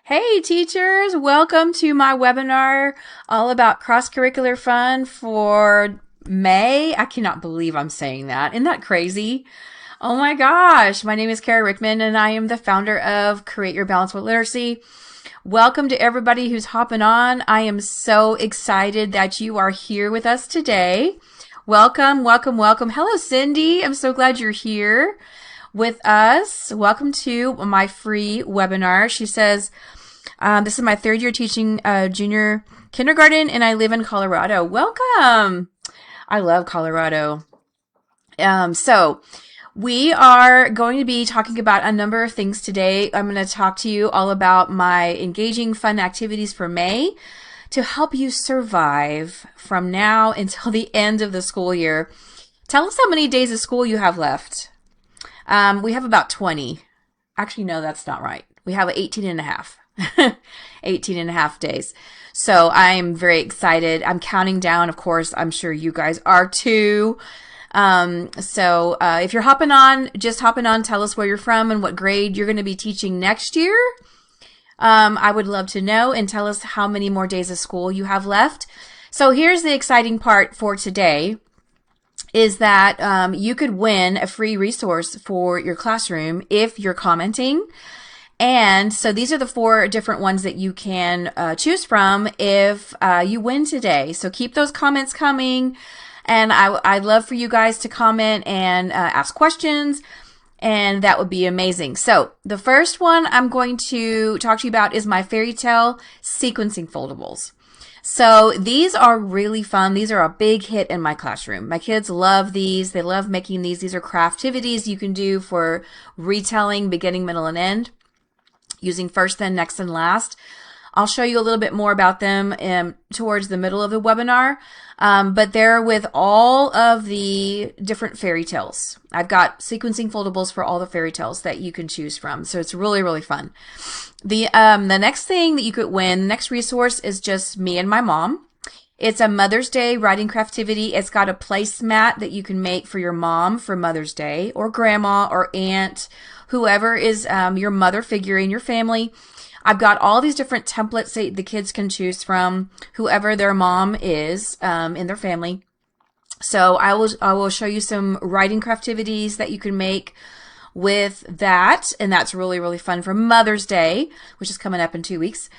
Hey teachers, welcome to my webinar all about cross-curricular fun for May. I cannot believe I'm saying that. Isn't that crazy? Oh my gosh. My name is Kara Rickman and I am the founder of Create Your Balance with Literacy. Welcome to everybody who's hopping on. I am so excited that you are here with us today. Welcome, welcome, welcome. Hello, Cindy. I'm so glad you're here with us. Welcome to my free webinar. She says, this is my third year teaching junior kindergarten, and I live in Colorado. Welcome. I love Colorado. So we are going to be talking about a number of things today. I'm going to talk to you all about my engaging fun activities for May to help you survive from now until the end of the school year. Tell us how many days of school you have left. We have about 20. Actually, no, that's not right. We have 18 and a half. 18 and a half days. So I'm very excited. I'm counting down. Of course, I'm sure you guys are too. If you're hopping on, just hopping on, tell us where you're from and what grade you're going to be teaching next year. I would love to know, and tell us how many more days of school you have left. So here's the exciting part for today is that you could win a free resource for your classroom if you're commenting. And so these are the 4 different ones that you can choose from if you win today. So keep those comments coming. And I'd love for you guys to comment and ask questions. And that would be amazing. So the first one I'm going to talk to you about is my fairy tale sequencing foldables. So these are really fun. These are a big hit in my classroom. My kids love these. They love making these. These are craftivities you can do for retelling beginning, middle, and end, using first, then, next, and last. I'll show you a little bit more about them towards the middle of the webinar, but they're with all of the different fairy tales. I've got sequencing foldables for all the fairy tales that you can choose from, so it's really, really fun. The next thing that you could win, the next resource, is just me and my mom. It's a Mother's Day writing craftivity. It's got a placemat that you can make for your mom for Mother's Day, or grandma, or aunt, whoever is your mother figure in your family. I've got all these different templates that the kids can choose from, whoever their mom is in their family. So I will show you some writing craftivities that you can make with that, and that's really, really fun for Mother's Day, which is coming up in 2 weeks.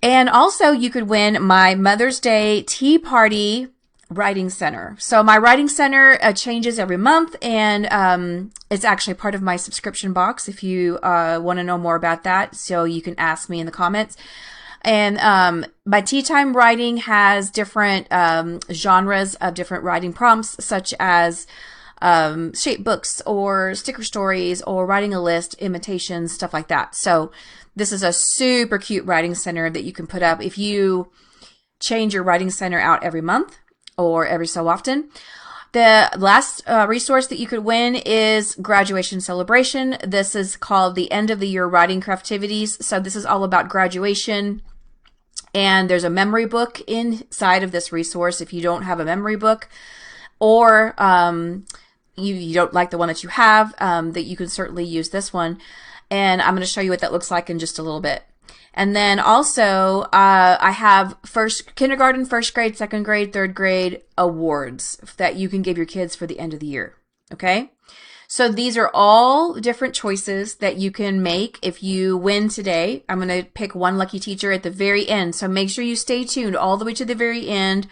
And also you could win my Mother's Day Tea Party Writing Center. So my Writing Center changes every month, and it's actually part of my subscription box if you want to know more about that. So you can ask me in the comments. And my Tea Time Writing has different genres of different writing prompts, such as shape books or sticker stories or writing a list, imitations, stuff like that. So this is a super cute writing center that you can put up if you change your writing center out every month or every so often. The last resource that you could win is graduation celebration. This is called the end of the year writing craftivities. So this is all about graduation. And there's a memory book inside of this resource if you don't have a memory book, or you don't like the one that you have, that you can certainly use this one. And I'm going to show you what that looks like in just a little bit. And then also, I have kindergarten, first grade, second grade, third grade awards that you can give your kids for the end of the year. Okay? So these are all different choices that you can make if you win today. I'm going to pick one lucky teacher at the very end. So make sure you stay tuned all the way to the very end.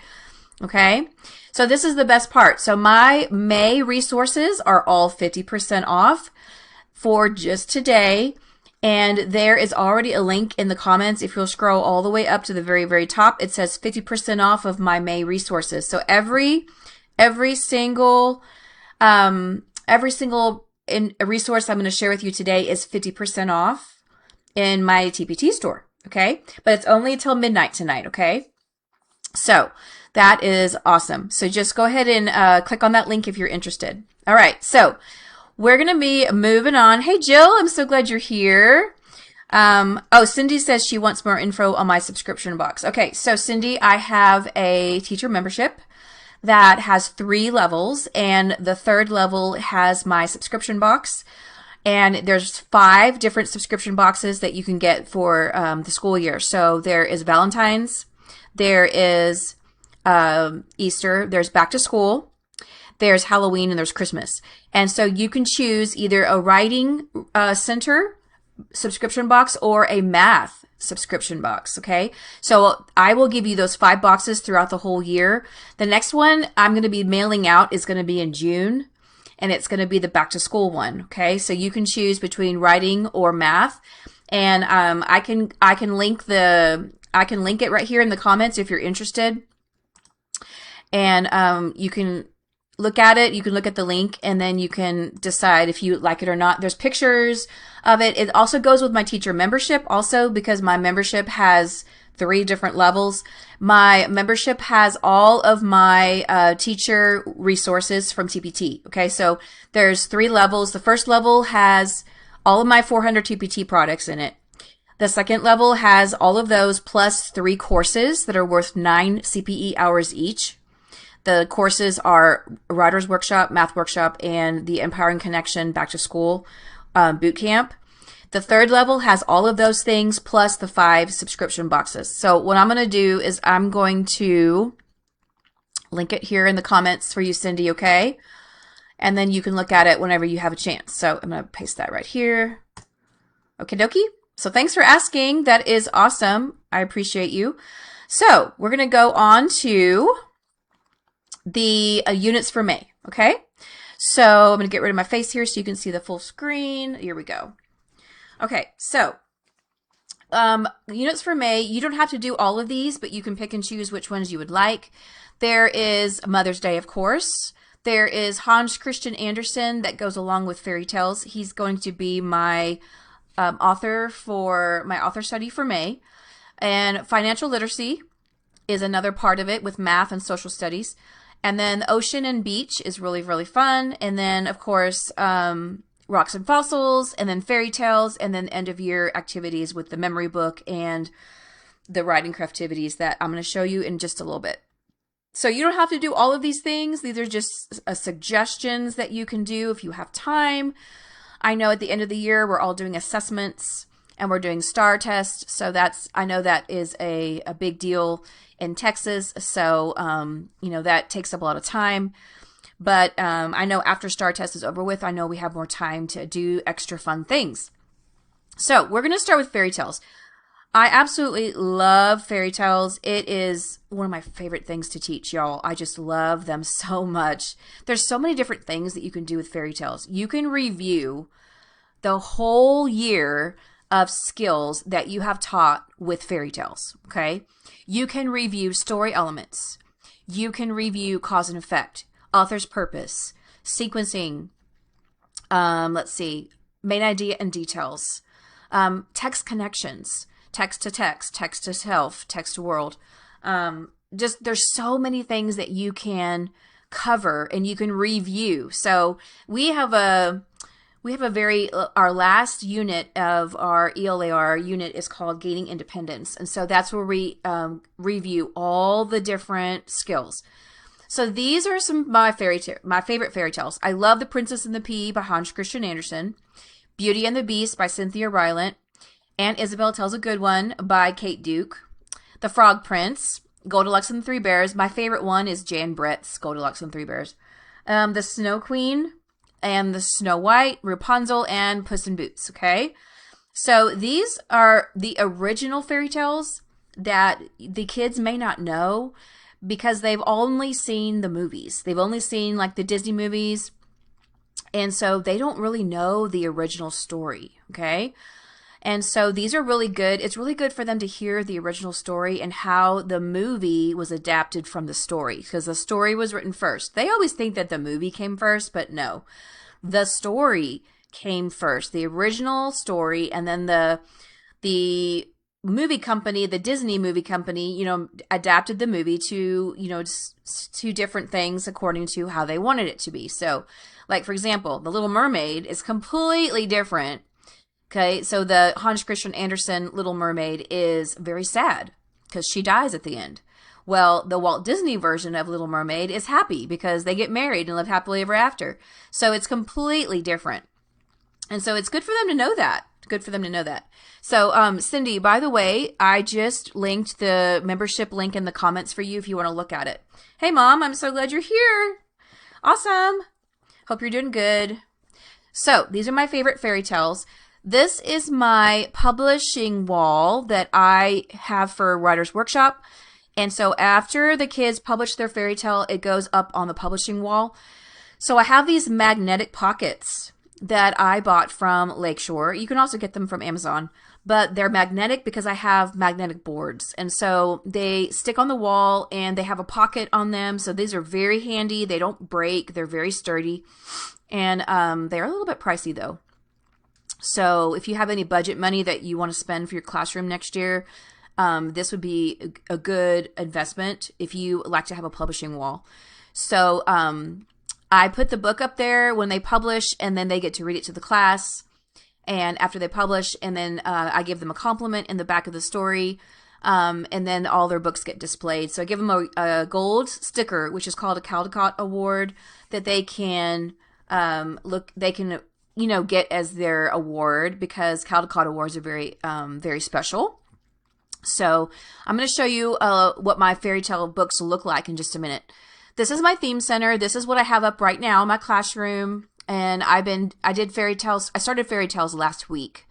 Okay? So this is the best part. So my May resources are all 50% off for just today. And there is already a link in the comments. If you'll scroll all the way up to the very, very top, it says 50% off of my May resources. So every single resource I'm going to share with you today is 50% off in my TPT store. Okay. But it's only until midnight tonight. Okay. So that is awesome. So just go ahead and click on that link if you're interested. All right. So we're going to be moving on. Hey, Jill, I'm so glad you're here. Cindy says she wants more info on my subscription box. Okay, so Cindy, I have a teacher membership that has 3 levels, and the 3rd level has my subscription box. And there's 5 different subscription boxes that you can get for the school year. So there is Valentine's, there is Easter, there's back to school, there's Halloween, and there's Christmas. And so you can choose either a writing center subscription box or a math subscription box. Okay. So I will give you those 5 boxes throughout the whole year. The next one I'm going to be mailing out is going to be in June, and it's going to be the back to school one. Okay. So you can choose between writing or math. And I can link it right here in the comments if you're interested. And you can look at it. You can look at the link, and then you can decide if you like it or not. There's pictures of it. It also goes with my teacher membership also, because my membership has 3 different levels. My membership has all of my teacher resources from TPT. Okay, so there's 3 levels. The first level has all of my 400 TPT products in it. The second level has all of those plus 3 courses that are worth 9 CPE hours each. The courses are Writer's Workshop, Math Workshop, and the Empowering Connection Back to School Boot Camp. The third level has all of those things plus the 5 subscription boxes. So what I'm going to do is I'm going to link it here in the comments for you, Cindy, okay? And then you can look at it whenever you have a chance. So I'm going to paste that right here. Okie dokie. So thanks for asking. That is awesome. I appreciate you. So we're going to go on to the units for May, okay? So I'm going to get rid of my face here so you can see the full screen. Here we go. Okay, so units for May, you don't have to do all of these, but you can pick and choose which ones you would like. There is Mother's Day, of course. There is Hans Christian Andersen that goes along with fairy tales. He's going to be my author for my author study for May. And financial literacy is another part of it with math and social studies. And then ocean and beach is really, really fun. And then, of course, rocks and fossils, and then fairy tales, and then end of year activities with the memory book and the writing craftivities that I'm going to show you in just a little bit. So you don't have to do all of these things. These are just suggestions that you can do if you have time. I know at the end of the year, we're all doing assessments and we're doing STAR tests. So I know that is a big deal in Texas. So, that takes up a lot of time. But I know after STAR test is over with, I know we have more time to do extra fun things. So we're going to start with fairy tales. I absolutely love fairy tales. It is one of my favorite things to teach, y'all. I just love them so much. There's so many different things that you can do with fairy tales. You can review the whole year of skills that you have taught with fairy tales, okay? You can review story elements. You can review cause and effect, author's purpose, sequencing, main idea and details, text connections, text to text, text to self, text to world. There's so many things that you can cover and you can review. So we have our last unit of our ELAR unit is called Gaining Independence. And so that's where we review all the different skills. So these are some of my favorite fairy tales. I love The Princess and the Pea by Hans Christian Andersen, Beauty and the Beast by Cynthia Rylant, Aunt Isabel Tells a Good One by Kate Duke, The Frog Prince, Goldilocks and the Three Bears. My favorite one is Jan Brett's Goldilocks and the Three Bears. The Snow Queen and the Snow White, Rapunzel, and Puss in Boots, okay? So these are the original fairy tales that the kids may not know because they've only seen the movies. They've only seen like the Disney movies, and so they don't really know the original story, okay? And so these are really good. It's really good for them to hear the original story and how the movie was adapted from the story, because the story was written first. They always think that the movie came first, but no. The story came first, the original story, and then the movie company, the Disney movie company, adapted the movie to, to different things according to how they wanted it to be. So, like, for example, The Little Mermaid is completely different. Okay, so the Hans Christian Andersen Little Mermaid is very sad because she dies at the end. Well, the Walt Disney version of Little Mermaid is happy because they get married and live happily ever after. So it's completely different. And so it's good for them to know that. Good for them to know that. So, Cindy, by the way, I just linked the membership link in the comments for you if you want to look at it. Hey, Mom, I'm so glad you're here. Awesome. Hope you're doing good. So, these are my favorite fairy tales. This is my publishing wall that I have for Writer's Workshop. And so after the kids publish their fairy tale, it goes up on the publishing wall. So I have these magnetic pockets that I bought from Lakeshore. You can also get them from Amazon, but they're magnetic because I have magnetic boards. And so they stick on the wall and they have a pocket on them. So these are very handy. They don't break. They're very sturdy. And they're a little bit pricey though. So if you have any budget money that you want to spend for your classroom next year, this would be a good investment if you like to have a publishing wall. So I put the book up there when they publish, and then they get to read it to the class. And after they publish, and then I give them a compliment in the back of the story, and then all their books get displayed. So I give them a gold sticker, which is called a Caldecott Award, that they can get as their award, because Caldecott Awards are very, very special. So I'm going to show you what my fairy tale books look like in just a minute. This is my theme center. This is what I have up right now in my classroom. And I did fairy tales. I started fairy tales last week.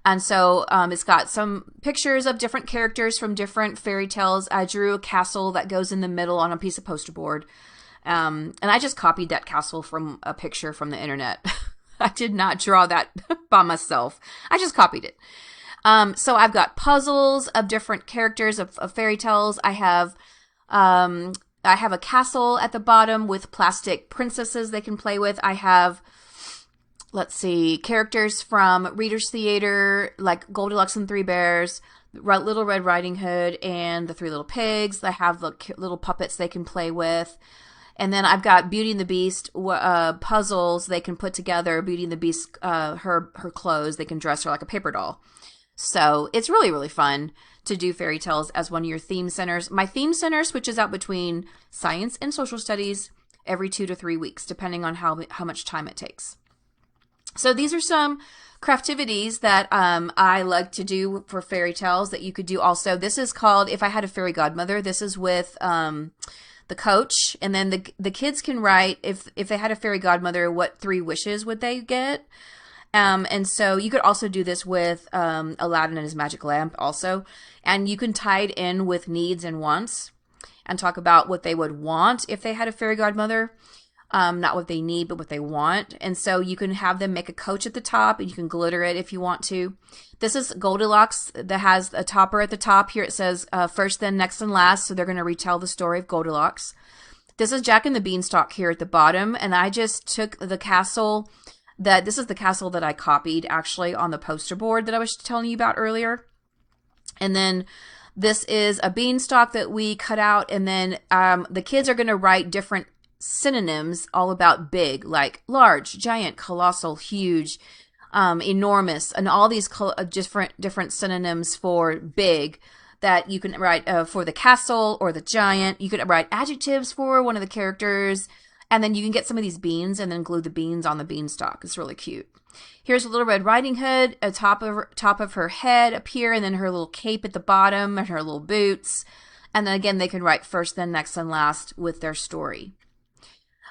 And so it's got some pictures of different characters from different fairy tales. I drew a castle that goes in the middle on a piece of poster board. And I just copied that castle from a picture from the internet. I did not draw that by myself. I just copied it. So I've got puzzles of different characters of fairy tales. I have a castle at the bottom with plastic princesses they can play with. I have, let's see, characters from Reader's Theater, like Goldilocks and Three Bears, Little Red Riding Hood, and the Three Little Pigs. I have the little puppets they can play with. And then I've got Beauty and the Beast puzzles they can put together. Beauty and the Beast, her clothes, they can dress her like a paper doll. So it's really, really fun to do fairy tales as one of your theme centers. My theme center switches out between science and social studies every 2 to 3 weeks, depending on how much time it takes. So these are some craftivities that I like to do for fairy tales that you could do also. This is called If I Had a Fairy Godmother. This is with the coach, and then the kids can write, if they had a fairy godmother, what 3 wishes would they get? And so you could also do this with Aladdin and his magic lamp also. And you can tie it in with needs and wants and talk about what they would want if they had a fairy godmother. Not what they need, but what they want. And so you can have them make a coach at the top, and you can glitter it if you want to. This is Goldilocks that has a topper at the top. Here it says first, then, next, and last. So they're going to retell the story of Goldilocks. This is Jack and the Beanstalk here at the bottom. And I just took the castle this is the castle that I copied actually on the poster board that I was telling you about earlier. And then this is a beanstalk that we cut out. And then the kids are going to write different synonyms all about big, like large, giant, colossal, huge, enormous, and all these different synonyms for big that you can write for the castle or the giant. You could write adjectives for one of the characters. And then you can get some of these beans and then glue the beans on the beanstalk. It's really cute. Here's a Little Red Riding Hood, a top of her head up here, and then her little cape at the bottom, and her little boots. And then again, they can write first, then, next, and last with their story.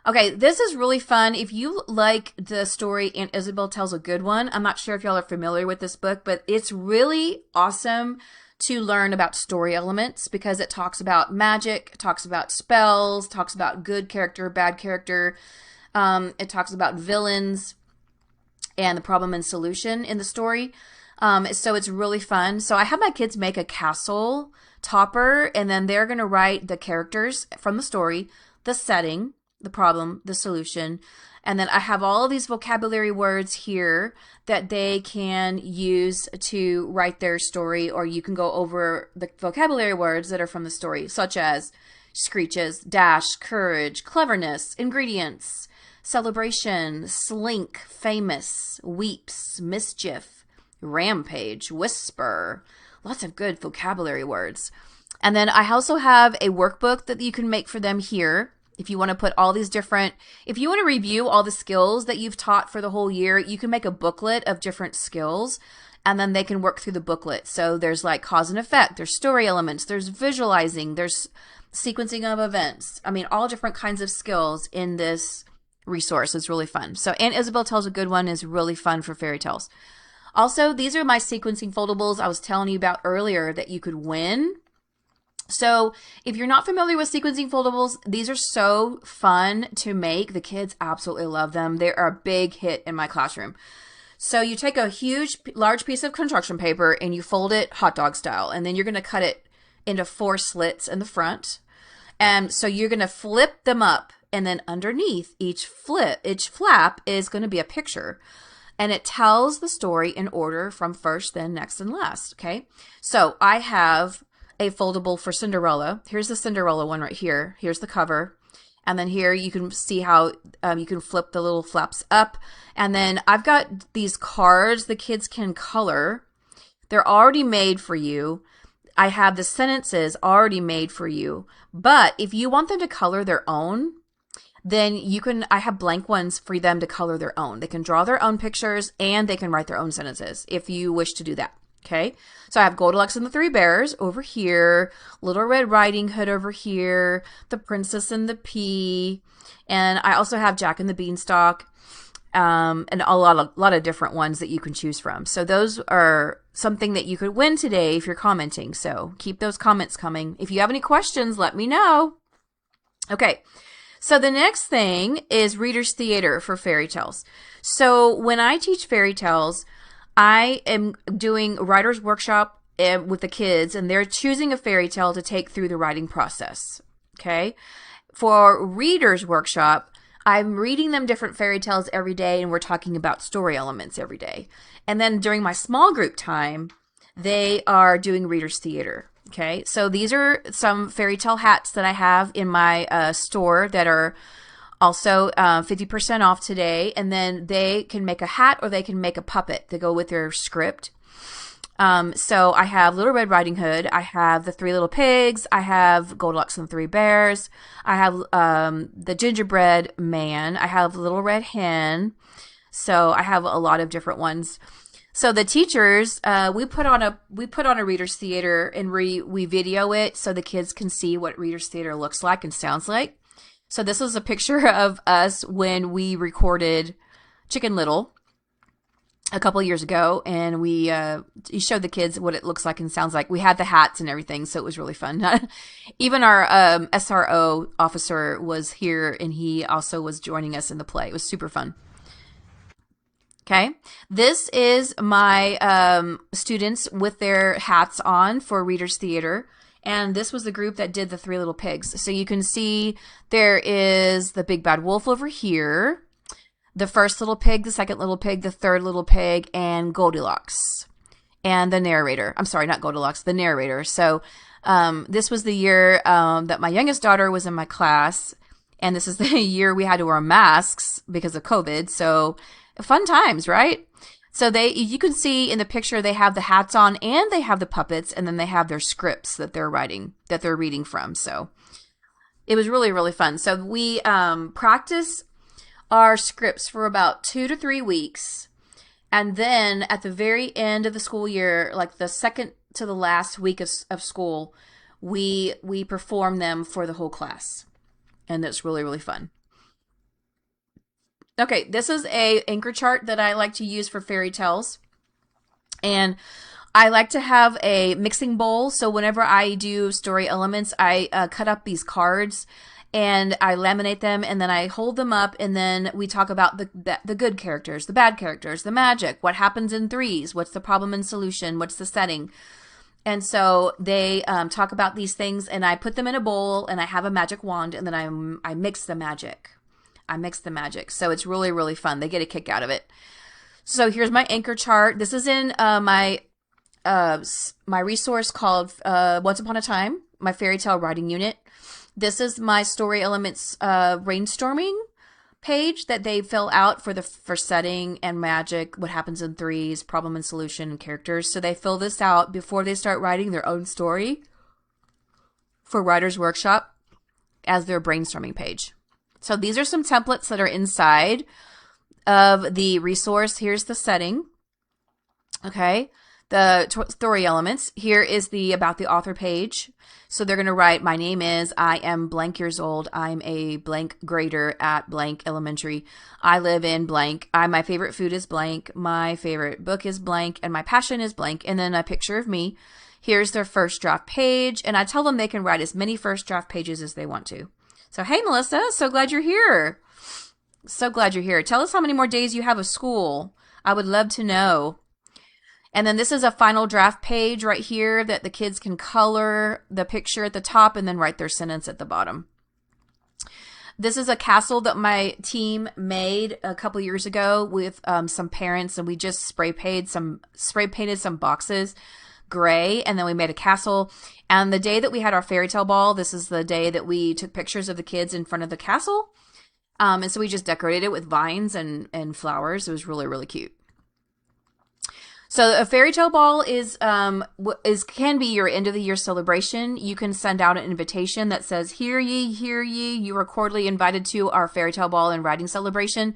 Okay, this is really fun. If you like the story Aunt Isabel Tells a Good One, I'm not sure if y'all are familiar with this book, but it's really awesome to learn about story elements because it talks about magic, talks about spells, talks about good character, bad character. It talks about villains and the problem and solution in the story. So it's really fun. So I have my kids make a castle topper, and then they're going to write the characters from the story, the setting, the problem, the solution. And then I have all of these vocabulary words here that they can use to write their story, or you can go over the vocabulary words that are from the story, such as screeches, dash, courage, cleverness, ingredients, celebration, slink, famous, weeps, mischief, rampage, whisper. Lots of good vocabulary words. And then I also have a workbook that you can make for them here. If you want to put all these different, if you want to review all the skills that you've taught for the whole year, you can make a booklet of different skills, and then they can work through the booklet. So there's like cause and effect, there's story elements, there's visualizing, there's sequencing of events. I mean, all different kinds of skills in this resource. It's really fun. So Aunt Isabel Tells a Good One is really fun for fairy tales. Also, these are my sequencing foldables I was telling you about earlier that you could win. So if you're not familiar with sequencing foldables, these are so fun to make. The kids absolutely love them. They are a big hit in my classroom. So you take a large piece of construction paper and you fold it hot dog style, and then you're going to cut it into 4 slits in the front. And so you're going to flip them up, and then underneath each flap is going to be a picture. And it tells the story in order from first, then next, and last. Okay. So I have a foldable for Cinderella. Here's the Cinderella one right here. Here's the cover. And then here you can see how you can flip the little flaps up. And then I've got these cards the kids can color. They're already made for you. I have the sentences already made for you. But if you want them to color their own, then I have blank ones for them to color their own. They can draw their own pictures and they can write their own sentences if you wish to do that. Okay, so I have Goldilocks and the Three Bears over here, Little Red Riding Hood over here, The Princess and the Pea, and I also have Jack and the Beanstalk, and a lot of different ones that you can choose from. So those are something that you could win today if you're commenting. So keep those comments coming. If you have any questions, let me know. Okay. So the next thing is Reader's Theater for fairy tales. So when I teach fairy tales, I am doing writer's workshop with the kids, and they're choosing a fairy tale to take through the writing process. Okay. For reader's workshop, I'm reading them different fairy tales every day, and we're talking about story elements every day. And then during my small group time, they are doing Reader's Theater. Okay, so these are some fairy tale hats that I have in my store that are also 50% off today. And then they can make a hat or they can make a puppet to go with their script. So I have Little Red Riding Hood. I have the 3 Little Pigs. I have Goldilocks and the 3 Bears. I have the Gingerbread Man. I have Little Red Hen. So I have a lot of different ones. So the teachers, we put on a Reader's Theater, and we video it so the kids can see what Reader's Theater looks like and sounds like. So this is a picture of us when we recorded Chicken Little a couple of years ago, and we showed the kids what it looks like and sounds like. We had the hats and everything, so it was really fun. Even our SRO officer was here, and he also was joining us in the play. It was super fun. Okay, this is my students with their hats on for Reader's Theater, and this was the group that did the 3 Little Pigs. So you can see there is the Big Bad Wolf over here, the first little pig, the second little pig, the third little pig, and Goldilocks, and the narrator. I'm sorry, not Goldilocks, the narrator. So this was the year that my youngest daughter was in my class, and this is the year we had to wear masks because of COVID. So fun times, right? So you can see in the picture, they have the hats on and they have the puppets, and then they have their scripts that they're reading from. So it was really, really fun. So we practice our scripts for about 2 to 3 weeks. And then at the very end of the school year, like the second to the last week of school, we perform them for the whole class. And it's really, really fun. Okay, this is a anchor chart that I like to use for fairy tales. And I like to have a mixing bowl. So whenever I do story elements, I cut up these cards and I laminate them, and then I hold them up, and then we talk about the good characters, the bad characters, the magic, what happens in threes, what's the problem and solution, what's the setting. And so they talk about these things, and I put them in a bowl, and I have a magic wand, and then I mix the magic. So it's really, really fun. They get a kick out of it. So here's my anchor chart. This is in my resource called Once Upon a Time, my fairy tale writing unit. This is my story elements brainstorming page that they fill out for setting and magic, what happens in threes, problem and solution, and characters. So they fill this out before they start writing their own story for Writer's Workshop. as their brainstorming page. So these are some templates that are inside of the resource. Here's the setting. Okay. The story elements. Here is the about the author page. So they're going to write, my name is, I am blank years old. I'm a blank grader at blank elementary. I live in blank. My favorite food is blank. My favorite book is blank. And my passion is blank. And then a picture of me. Here's their first draft page. And I tell them they can write as many first draft pages as they want to. So, hey, Melissa, so glad you're here. So glad you're here. Tell us how many more days you have of school. I would love to know. And then this is a final draft page right here that the kids can color the picture at the top and then write their sentence at the bottom. This is a castle that my team made a couple years ago with some parents, and we just spray painted some boxes gray, and then we made a castle. And the day that we had our fairy tale ball, this is the day that we took pictures of the kids in front of the castle. And so we just decorated it with vines and flowers. It was really, really cute. So a fairy tale ball can be your end of the year celebration. You can send out an invitation that says, hear ye, you are cordially invited to our fairy tale ball and writing celebration.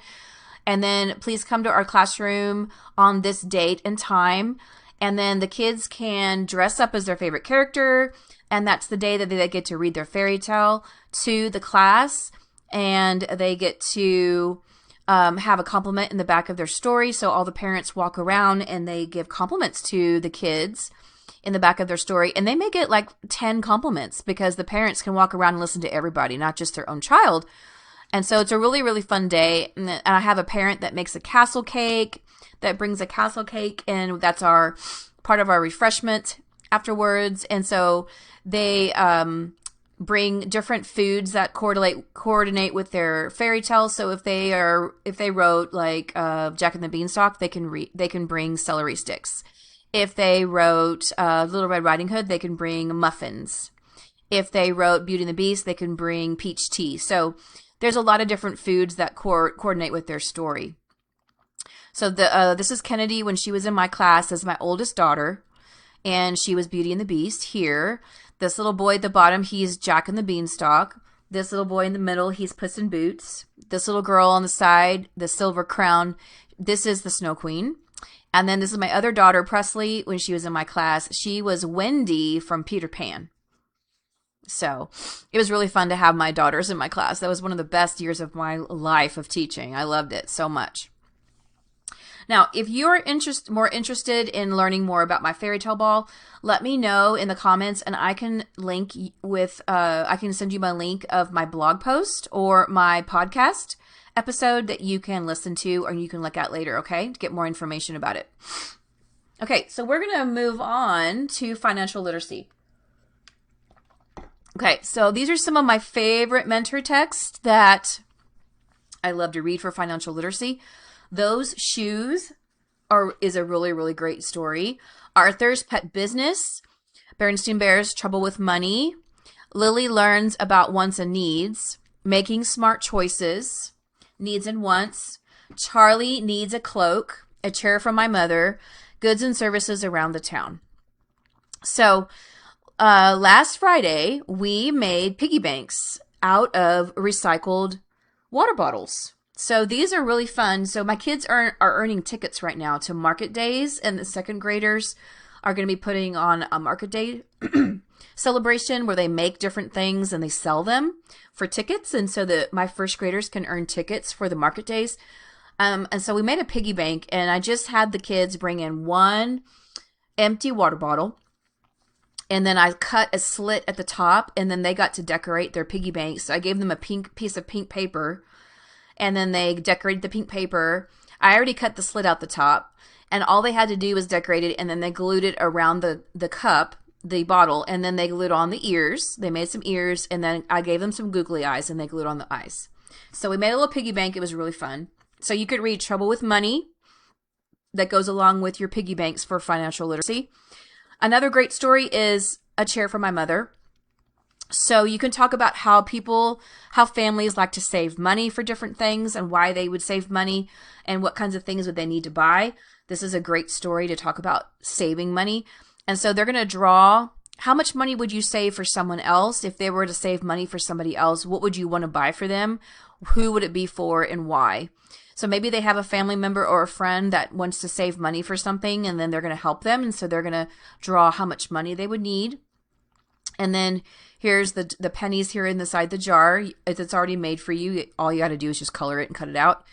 And then please come to our classroom on this date and time. And then the kids can dress up as their favorite character. And that's the day that they get to read their fairy tale to the class. And they get to have a compliment in the back of their story. So all the parents walk around and they give compliments to the kids in the back of their story. And they may get like 10 compliments because the parents can walk around and listen to everybody, not just their own child. And so it's a really, really fun day. And I have a parent that makes a castle cake, that brings a castle cake, and that's part of our refreshment afterwards. And so they bring different foods that coordinate with their fairy tale. So if they wrote like Jack and the Beanstalk, they can bring celery sticks. If they wrote Little Red Riding Hood, they can bring muffins. If they wrote Beauty and the Beast, they can bring peach tea. So there's a lot of different foods that coordinate with their story. So this is Kennedy when she was in my class as my oldest daughter, and she was Beauty and the Beast here. This little boy at the bottom, he's Jack and the Beanstalk. This little boy in the middle, he's Puss in Boots. This little girl on the side, the Silver Crown, this is the Snow Queen. And then this is my other daughter, Presley, when she was in my class. She was Wendy from Peter Pan. So it was really fun to have my daughters in my class. That was one of the best years of my life of teaching. I loved it so much. Now, if you're more interested in learning more about my fairy tale ball, let me know in the comments, and I can I can send you my link of my blog post or my podcast episode that you can listen to or you can look at later, okay, to get more information about it. Okay, so we're going to move on to financial literacy. Okay, so these are some of my favorite mentor texts that I love to read for financial literacy. Those Shoes is a really, really great story. Arthur's Pet Business, Berenstain Bears' Trouble with Money, Lily Learns About Wants and Needs, Making Smart Choices, Needs and Wants, Charlie Needs a Cloak, A Chair from My Mother, Goods and Services Around the Town. So last Friday, we made piggy banks out of recycled water bottles. So these are really fun. So my kids are earning tickets right now to market days, and the second graders are going to be putting on a market day celebration where they make different things and they sell them for tickets. And so that my first graders can earn tickets for the market days. And so we made a piggy bank, and I just had the kids bring in one empty water bottle. And then I cut a slit at the top, and then they got to decorate their piggy bank. So I gave them a piece of pink paper, and then they decorated the pink paper. I already cut the slit out the top, and all they had to do was decorate it, and then they glued it around the cup, the bottle, and then they glued on the ears. They made some ears, and then I gave them some googly eyes, and they glued on the eyes. So we made a little piggy bank. It was really fun. So you could read Trouble with Money that goes along with your piggy banks for financial literacy. Another great story is A Chair for My Mother. So you can talk about how families like to save money for different things and why they would save money and what kinds of things would they need to buy. This is a great story to talk about saving money. And so they're going to draw how much money would you save for someone else? If they were to save money for somebody else, what would you want to buy for them? Who would it be for and why? So maybe they have a family member or a friend that wants to save money for something, and then they're going to help them. And so they're going to draw how much money they would need. And then here's the pennies here inside the jar. It's already made for you. All you got to do is just color it and cut it out.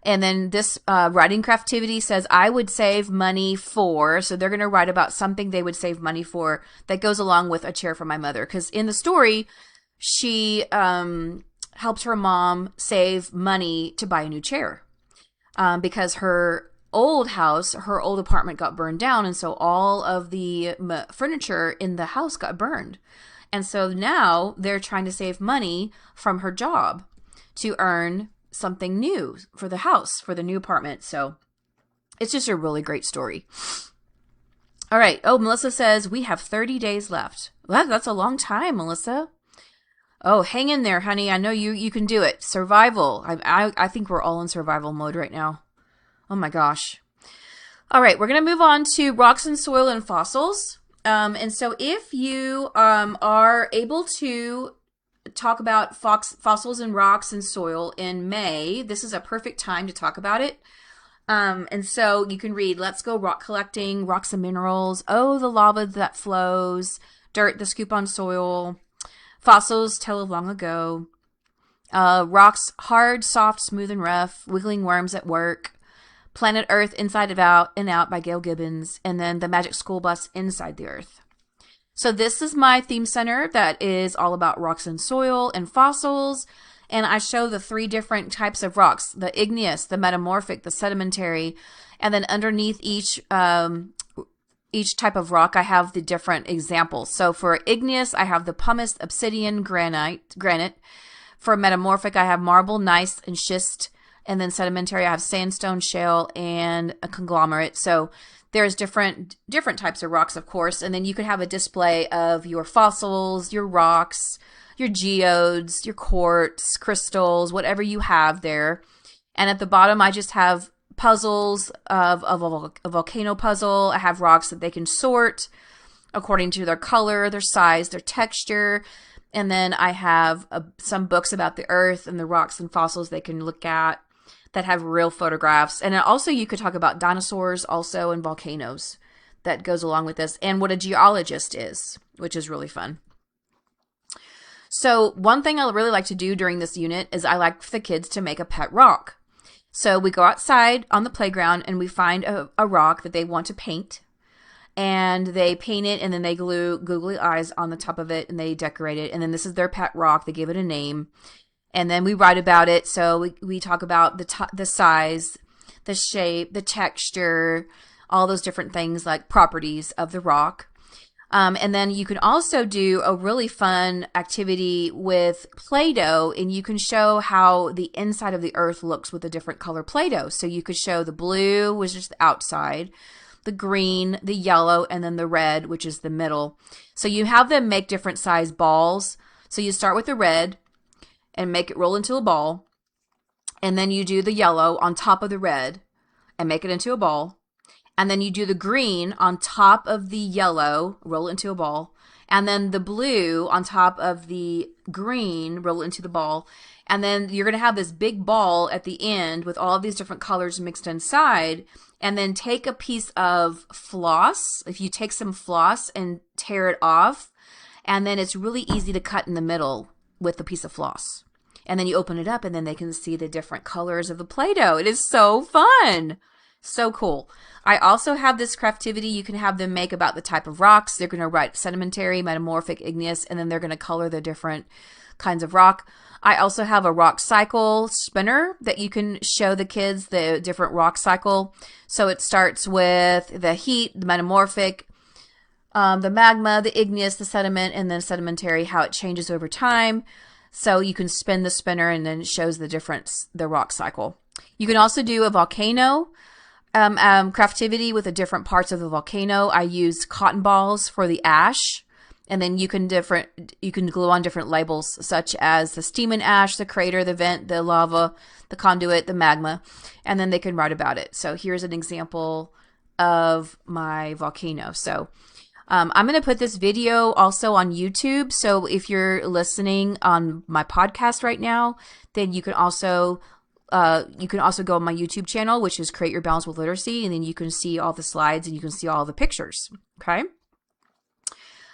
And then this writing craftivity says, I would save money for, so they're going to write about something they would save money for that goes along with a chair for my mother. Because in the story, she helped her mom save money to buy a new chair because her old house, her old apartment got burned down. And so all of the furniture in the house got burned. And so now they're trying to save money from her job to earn something new for the house, for the new apartment. So it's just a really great story. All right. Oh, Melissa says we have 30 days left. Well, that's a long time, Melissa. Oh, hang in there, honey. I know you can do it. Survival. I think we're all in survival mode right now. Oh my gosh. All right. We're going to move on to rocks and soil and fossils. And so if you are able to talk about fossils and rocks and soil in May, this is a perfect time to talk about it. And so you can read Let's Go Rock Collecting, Rocks and Minerals, Oh, the Lava That Flows, Dirt, The Scoop on Soil, Fossils Tell of Long Ago, Rocks, Hard, Soft, Smooth and Rough, Wiggling Worms at Work, Planet Earth, Inside of Out and Out by Gail Gibbons, and then The Magic School Bus, Inside the Earth. So this is my theme center that is all about rocks and soil and fossils. And I show the 3 different types of rocks, the igneous, the metamorphic, the sedimentary. And then underneath each type of rock, I have the different examples. So for igneous, I have the pumice, obsidian, granite. For metamorphic, I have marble, gneiss, and schist. And then sedimentary, I have sandstone, shale, and a conglomerate. So there's different types of rocks, of course, and then you could have a display of your fossils, your rocks, your geodes, your quartz, crystals, whatever you have there. And at the bottom, I just have puzzles of a volcano puzzle. I have rocks that they can sort according to their color, their size, their texture. And then I have some books about the earth and the rocks and fossils they can look at that have real photographs. And also you could talk about dinosaurs also and volcanoes that goes along with this and what a geologist is, which is really fun. So one thing I really like to do during this unit is I like for the kids to make a pet rock. So we go outside on the playground and we find a rock that they want to paint. And they paint it and then they glue googly eyes on the top of it and they decorate it. And then this is their pet rock. They give it a name. And then we write about it. So we talk about the size, the shape, the texture, all those different things like properties of the rock. And then you can also do a really fun activity with Play-Doh, and you can show how the inside of the earth looks with a different color Play-Doh. So you could show the blue, which is the outside, the green, the yellow, and then the red, which is the middle. So you have them make different size balls. So you start with the red and make it roll into a ball. And then you do the yellow on top of the red and make it into a ball. And then you do the green on top of the yellow, roll it into a ball. And then the blue on top of the green, roll it into the ball. And then you're going to have this big ball at the end with all of these different colors mixed inside. And then take a piece of floss. If you take some floss and tear it off, and then it's really easy to cut in the middle with a piece of floss. And then you open it up and then they can see the different colors of the Play-Doh. It is so fun. So cool. I also have this craftivity you can have them make about the type of rocks. They're going to write sedimentary, metamorphic, igneous, and then they're going to color the different kinds of rock. I also have a rock cycle spinner that you can show the kids the different rock cycle. So it starts with the heat, the metamorphic, the magma, the igneous, the sediment, and then sedimentary, how it changes over time. So you can spin the spinner and then it shows the difference, the rock cycle. You can also do a volcano craftivity with the different parts of the volcano. I use cotton balls for the ash, and then you can glue on different labels such as the steam and ash, the crater, the vent, the lava, the conduit, the magma, and then they can write about it. So here's an example of my volcano. So I'm going to put this video also on YouTube. So if you're listening on my podcast right now, then you can also go on my YouTube channel, which is Create Your Balance with Literacy, and then you can see all the slides and you can see all the pictures. Okay.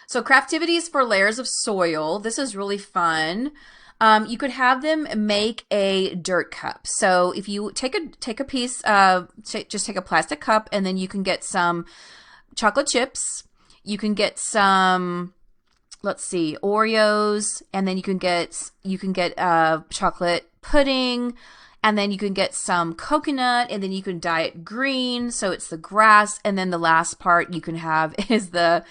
So craftivities for layers of soil. This is really fun. You could have them make a dirt cup. So if you take a piece of, just take a plastic cup, and then you can get some chocolate chips. You can get some, let's see, Oreos, and then you can get chocolate pudding, and then you can get some coconut, and then you can dye it green, so it's the grass, and then the last part you can have is the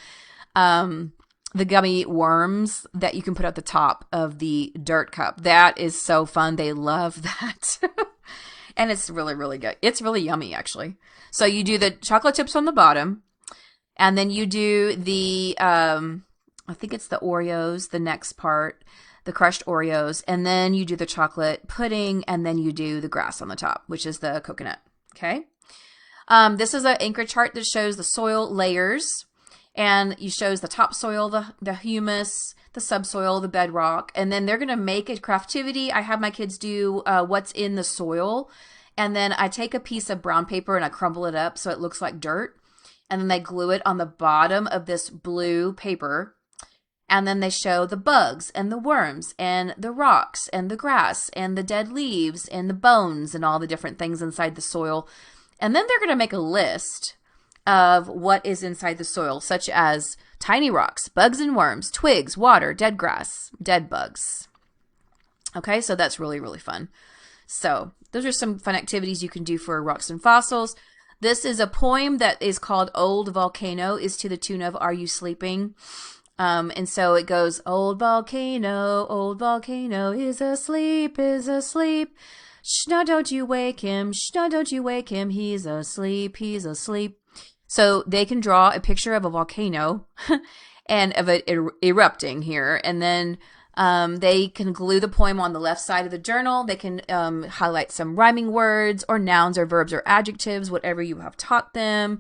gummy worms that you can put at the top of the dirt cup. That is so fun. They love that. And it's really, really good. It's really yummy, actually. So you do the chocolate chips on the bottom, and then you do the, I think it's the Oreos, the next part, the crushed Oreos, and then you do the chocolate pudding, and then you do the grass on the top, which is the coconut. Okay. This is an anchor chart that shows the soil layers, and it shows the topsoil, the humus, the subsoil, the bedrock, and then they're going to make a craftivity. I have my kids do what's in the soil, and then I take a piece of brown paper and I crumble it up so it looks like dirt, and then they glue it on the bottom of this blue paper, and then they show the bugs and the worms and the rocks and the grass and the dead leaves and the bones and all the different things inside the soil. And then they're going to make a list of what is inside the soil, such as tiny rocks, bugs and worms, twigs, water, dead grass, dead bugs. Okay, so that's really, really fun. So those are some fun activities you can do for rocks and fossils. This is a poem that is called Old Volcano, is to the tune of Are You Sleeping? And so it goes, old volcano is asleep, is asleep. Shh, now don't you wake him, shh, now don't you wake him, he's asleep, he's asleep. So they can draw a picture of a volcano and of it erupting here, and then they can glue the poem on the left side of the journal. They can highlight some rhyming words or nouns or verbs or adjectives, whatever you have taught them.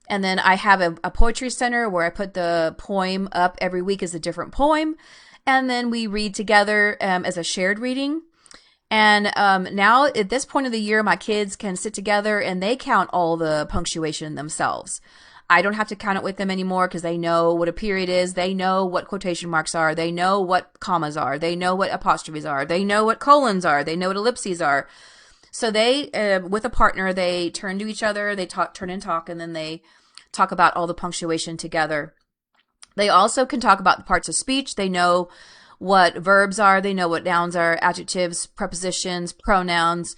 And then I have a poetry center where I put the poem up every week as a different poem. And then we read together as a shared reading. And now at this point of the year, my kids can sit together and they count all the punctuation themselves. I don't have to count it with them anymore because they know what a period is. They know what quotation marks are. They know what commas are. They know what apostrophes are. They know what colons are. They know what ellipses are. So they, with a partner, they turn to each other, they turn and talk, and then they talk about all the punctuation together. They also can talk about the parts of speech. They know what verbs are. They know what nouns are, adjectives, prepositions, pronouns,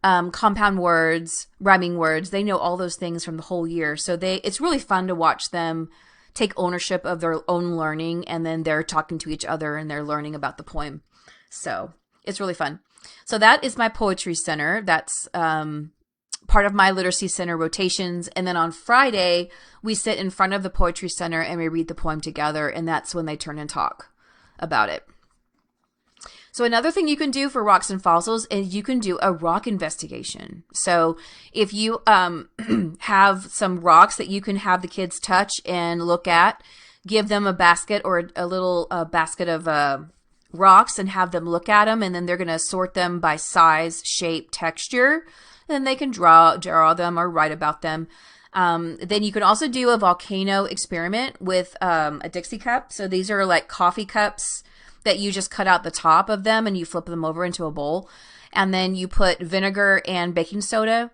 compound words, rhyming words. They know all those things from the whole year. So it's really fun to watch them take ownership of their own learning, and then they're talking to each other and they're learning about the poem. So it's really fun. So that is my poetry center. That's part of my literacy center rotations. And then on Friday, we sit in front of the poetry center and we read the poem together. And that's when they turn and talk about it. So another thing you can do for rocks and fossils is you can do a rock investigation. So if you have some rocks that you can have the kids touch and look at, give them a basket or a little basket of rocks and have them look at them, and then they're going to sort them by size, shape, texture. Then they can draw them or write about them. Then you can also do a volcano experiment with a Dixie cup. So these are like coffee cups that you just cut out the top of them and you flip them over into a bowl. And then you put vinegar and baking soda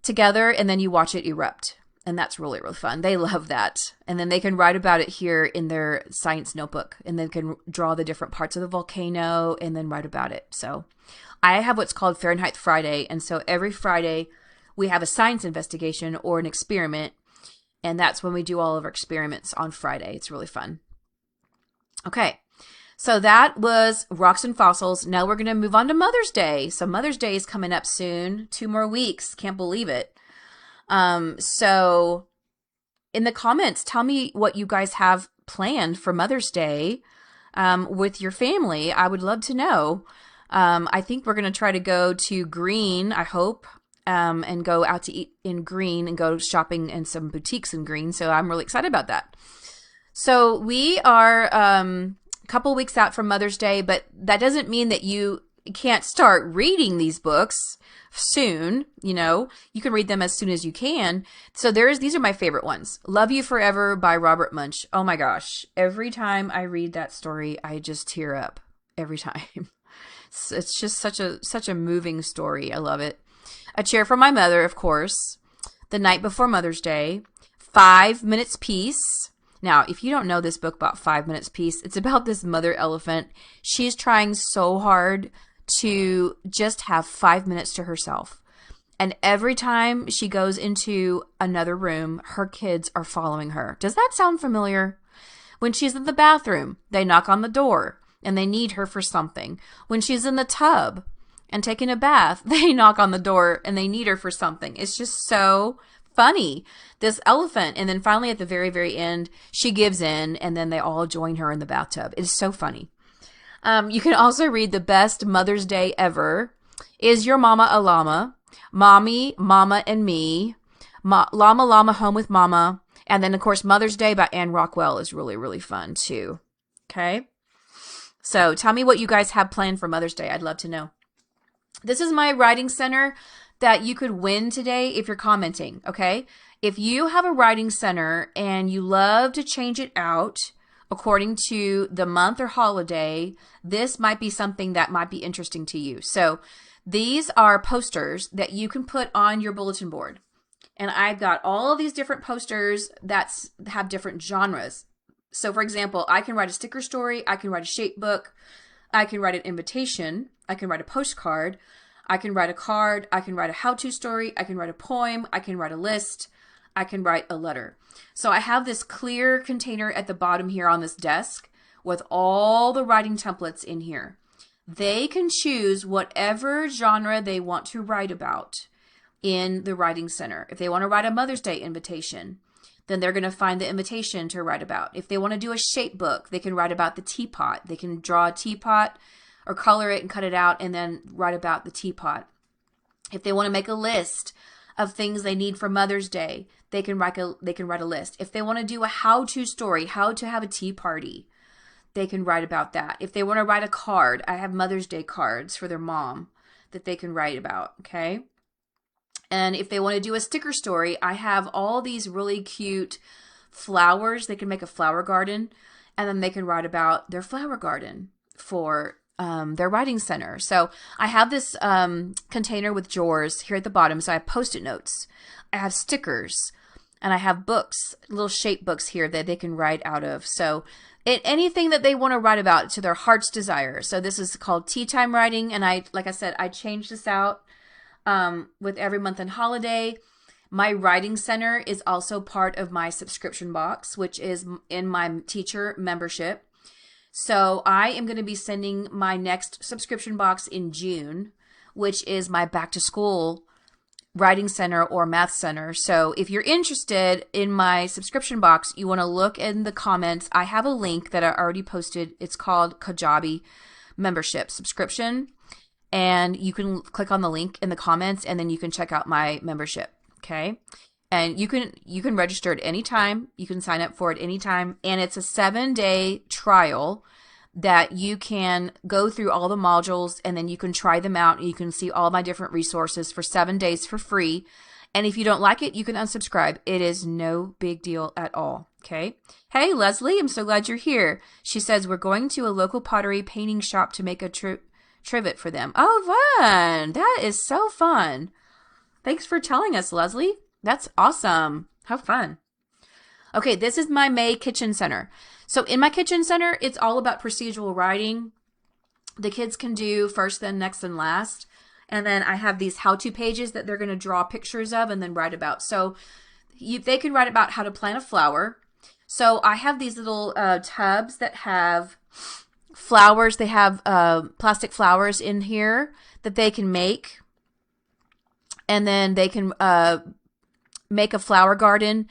together and then you watch it erupt. And that's really, really fun. They love that. And then they can write about it here in their science notebook, and then can draw the different parts of the volcano and then write about it. So I have what's called Fahrenheit Friday. And so every Friday we have a science investigation or an experiment. And that's when we do all of our experiments on Friday. It's really fun. Okay. So that was rocks and fossils. Now we're going to move on to Mother's Day. So Mother's Day is coming up soon. 2 more weeks. Can't believe it. So in the comments, tell me what you guys have planned for Mother's Day with your family. I would love to know. I think we're going to try to go to Green, I hope, and go out to eat in Green and go shopping in some boutiques in Green. So I'm really excited about that. So we are a couple weeks out from Mother's Day, but that doesn't mean that you can't start reading these books soon. You know, you can read them as soon as you can. So these are my favorite ones. Love You Forever by Robert Munsch. Oh my gosh. Every time I read that story, I just tear up every time. It's just such a moving story. I love it. A Chair for My Mother, of course. The Night Before Mother's Day. 5 Minutes Peace. Now, if you don't know this book about 5 Minutes Peace, it's about this mother elephant. She's trying so hard to just have 5 minutes to herself. And every time she goes into another room, her kids are following her. Does that sound familiar? When she's in the bathroom, they knock on the door and they need her for something. When she's in the tub and taking a bath, they knock on the door and they need her for something. It's just so funny, this elephant. And then finally at the very, very end, she gives in and then they all join her in the bathtub. It is so funny. You can also read The Best Mother's Day Ever, Is Your Mama a Llama, Mommy, Mama, and Me, Llama Llama Home with Mama, and then, of course, Mother's Day by Anne Rockwell is really, really fun, too. Okay? So tell me what you guys have planned for Mother's Day. I'd love to know. This is my writing center that you could win today if you're commenting, okay? If you have a writing center and you love to change it out according to the month or holiday, this might be something that might be interesting to you. So these are posters that you can put on your bulletin board. And I've got all of these different posters that have different genres. So for example, I can write a sticker story, I can write a shape book, I can write an invitation, I can write a postcard, I can write a card, I can write a how-to story, I can write a poem, I can write a list, I can write a letter. So I have this clear container at the bottom here on this desk with all the writing templates in here. They can choose whatever genre they want to write about in the writing center. If they want to write a Mother's Day invitation, then they're going to find the invitation to write about. If they want to do a shape book, they can write about the teapot. They can draw a teapot or color it and cut it out and then write about the teapot. If they want to make a list of things they need for Mother's Day, they can write a list. If they want to do a how-to story, how to have a tea party, they can write about that. If they want to write a card, I have Mother's Day cards for their mom that they can write about, okay? And if they want to do a sticker story, I have all these really cute flowers. They can make a flower garden, and then they can write about their flower garden for their writing center. So I have this container with drawers here at the bottom. So I have Post-it notes, I have stickers, and I have books, little shape books here that they can write out of. So anything that they want to write about to their heart's desire. So this is called Tea Time Writing. And like I said, I changed this out with every month and holiday. My writing center is also part of my subscription box, which is in my teacher membership. So I am going to be sending my next subscription box in June, which is my back to school writing center or math center. So if you're interested in my subscription box, you want to look in the comments. I have a link that I already posted. It's called Kajabi membership subscription. And you can click on the link in the comments and then you can check out my membership. Okay. And you can register at any time. You can sign up for it anytime. And it's a 7-day trial that you can go through all the modules and then you can try them out and you can see all my different resources for 7 days for free. And if you don't like it, you can unsubscribe. It is no big deal at all. Okay. Hey, Leslie, I'm so glad you're here. She says, we're going to a local pottery painting shop to make a trivet for them. Oh, fun. That is so fun. Thanks for telling us, Leslie. That's awesome. How fun. Okay, this is my May Kitchen Center. So in my Kitchen Center, it's all about procedural writing. The kids can do first, then next, and last. And then I have these how-to pages that they're going to draw pictures of and then write about. So they can write about how to plant a flower. So I have these little tubs that have flowers. They have plastic flowers in here that they can make. And then they can make a flower garden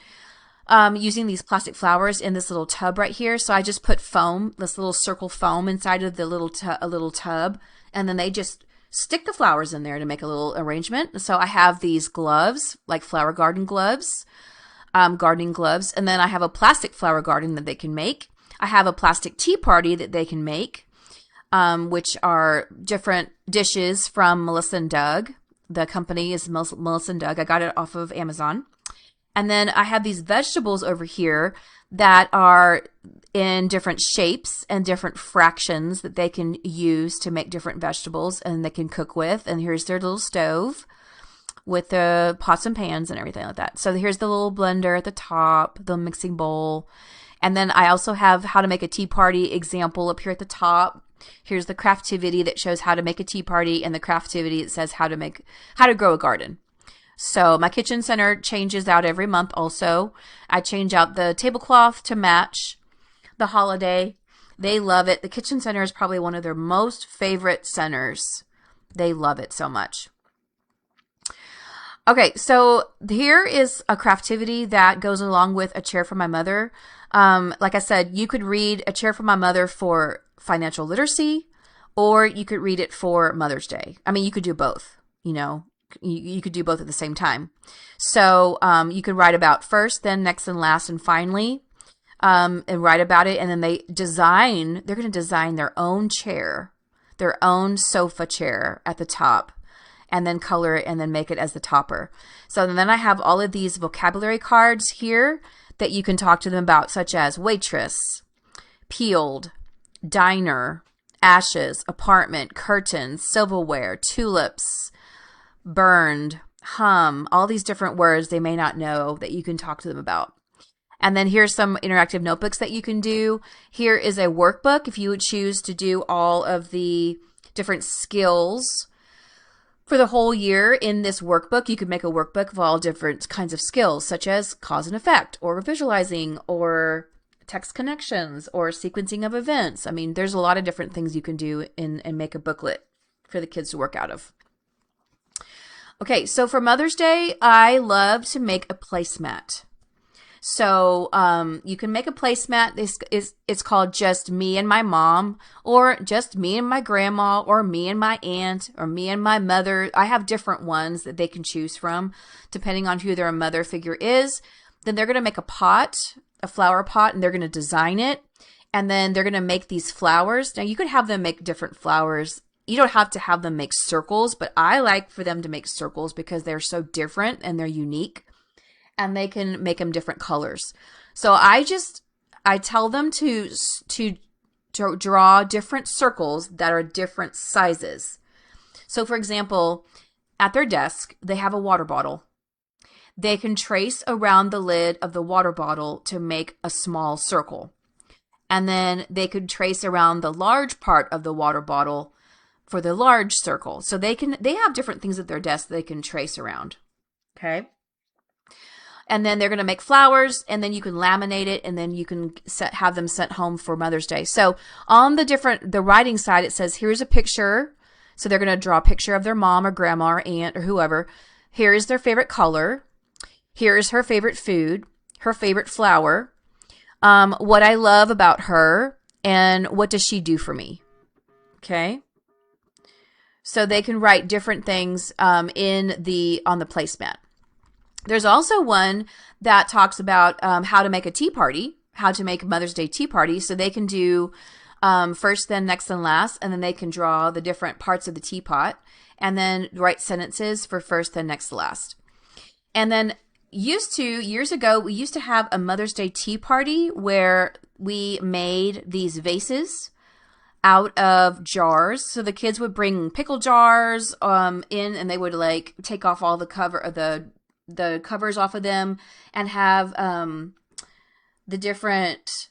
using these plastic flowers in this little tub right here. So I just put foam, this little circle foam inside of the little tub, and then they just stick the flowers in there to make a little arrangement. So I have these gloves, like flower garden gloves, gardening gloves, and then I have a plastic flower garden that they can make. I have a plastic tea party that they can make, which are different dishes from Melissa and Doug. The company is Melissa and Doug. I got it off of Amazon. And then I have these vegetables over here that are in different shapes and different fractions that they can use to make different vegetables and they can cook with. And here's their little stove with the pots and pans and everything like that. So here's the little blender at the top, the mixing bowl. And then I also have how to make a tea party example up here at the top. Here's the craftivity that shows how to make a tea party and the craftivity that says how to grow a garden. So my kitchen center changes out every month also. I change out the tablecloth to match the holiday. They love it. The kitchen center is probably one of their most favorite centers. They love it so much. Okay, so here is a craftivity that goes along with A Chair for My Mother. Like I said, you could read A Chair for My Mother for financial literacy, or you could read it for Mother's Day. I mean, you could do both, you know. You could do both at the same time. So you could write about first, then next, and last, and finally, and write about it. And then they're going to design their own chair, their own sofa chair at the top, and then color it and then make it as the topper. So then I have all of these vocabulary cards here that you can talk to them about, such as waitress, peeled, diner, ashes, apartment, curtains, silverware, tulips, burned, hum, all these different words they may not know that you can talk to them about. And then here's some interactive notebooks that you can do. Here is a workbook if you would choose to do all of the different skills for the whole year in this workbook. You could make a workbook of all different kinds of skills, such as cause and effect, or visualizing, or text connections, or sequencing of events. I mean, there's a lot of different things you can do and make a booklet for the kids to work out of. Okay, so for Mother's Day, I love to make a placemat. So you can make a placemat. It's called Just Me and My Mom, or Just Me and My Grandma, or Me and My Aunt, or Me and My Mother. I have different ones that they can choose from depending on who their mother figure is. Then they're going to make a pot, a flower pot, and they're going to design it. And then they're going to make these flowers. Now you could have them make different flowers. You don't have to have them make circles, but I like for them to make circles because they're so different and they're unique, and they can make them different colors. So I tell them to draw different circles that are different sizes. So for example, at their desk, they have a water bottle. They can trace around the lid of the water bottle to make a small circle. And then they could trace around the large part of the water bottle for the large circle. So they have different things at their desk they can trace around. Okay. And then they're going to make flowers, and then you can laminate it, and then you can have them sent home for Mother's Day. So on the writing side, it says, here's a picture. So they're going to draw a picture of their mom or grandma or aunt or whoever. Here is their favorite color. Here is her favorite food, her favorite flower, what I love about her, and what does she do for me. Okay. So they can write different things on the placemat. There's also one that talks about how to make a tea party, how to make a Mother's Day tea party. So they can do first, then next, and last, and then they can draw the different parts of the teapot and then write sentences for first, then next, last. And then years ago, we used to have a Mother's Day tea party where we made these vases out of jars. So the kids would bring pickle jars in, and they would like take off all the covers off of them and have the different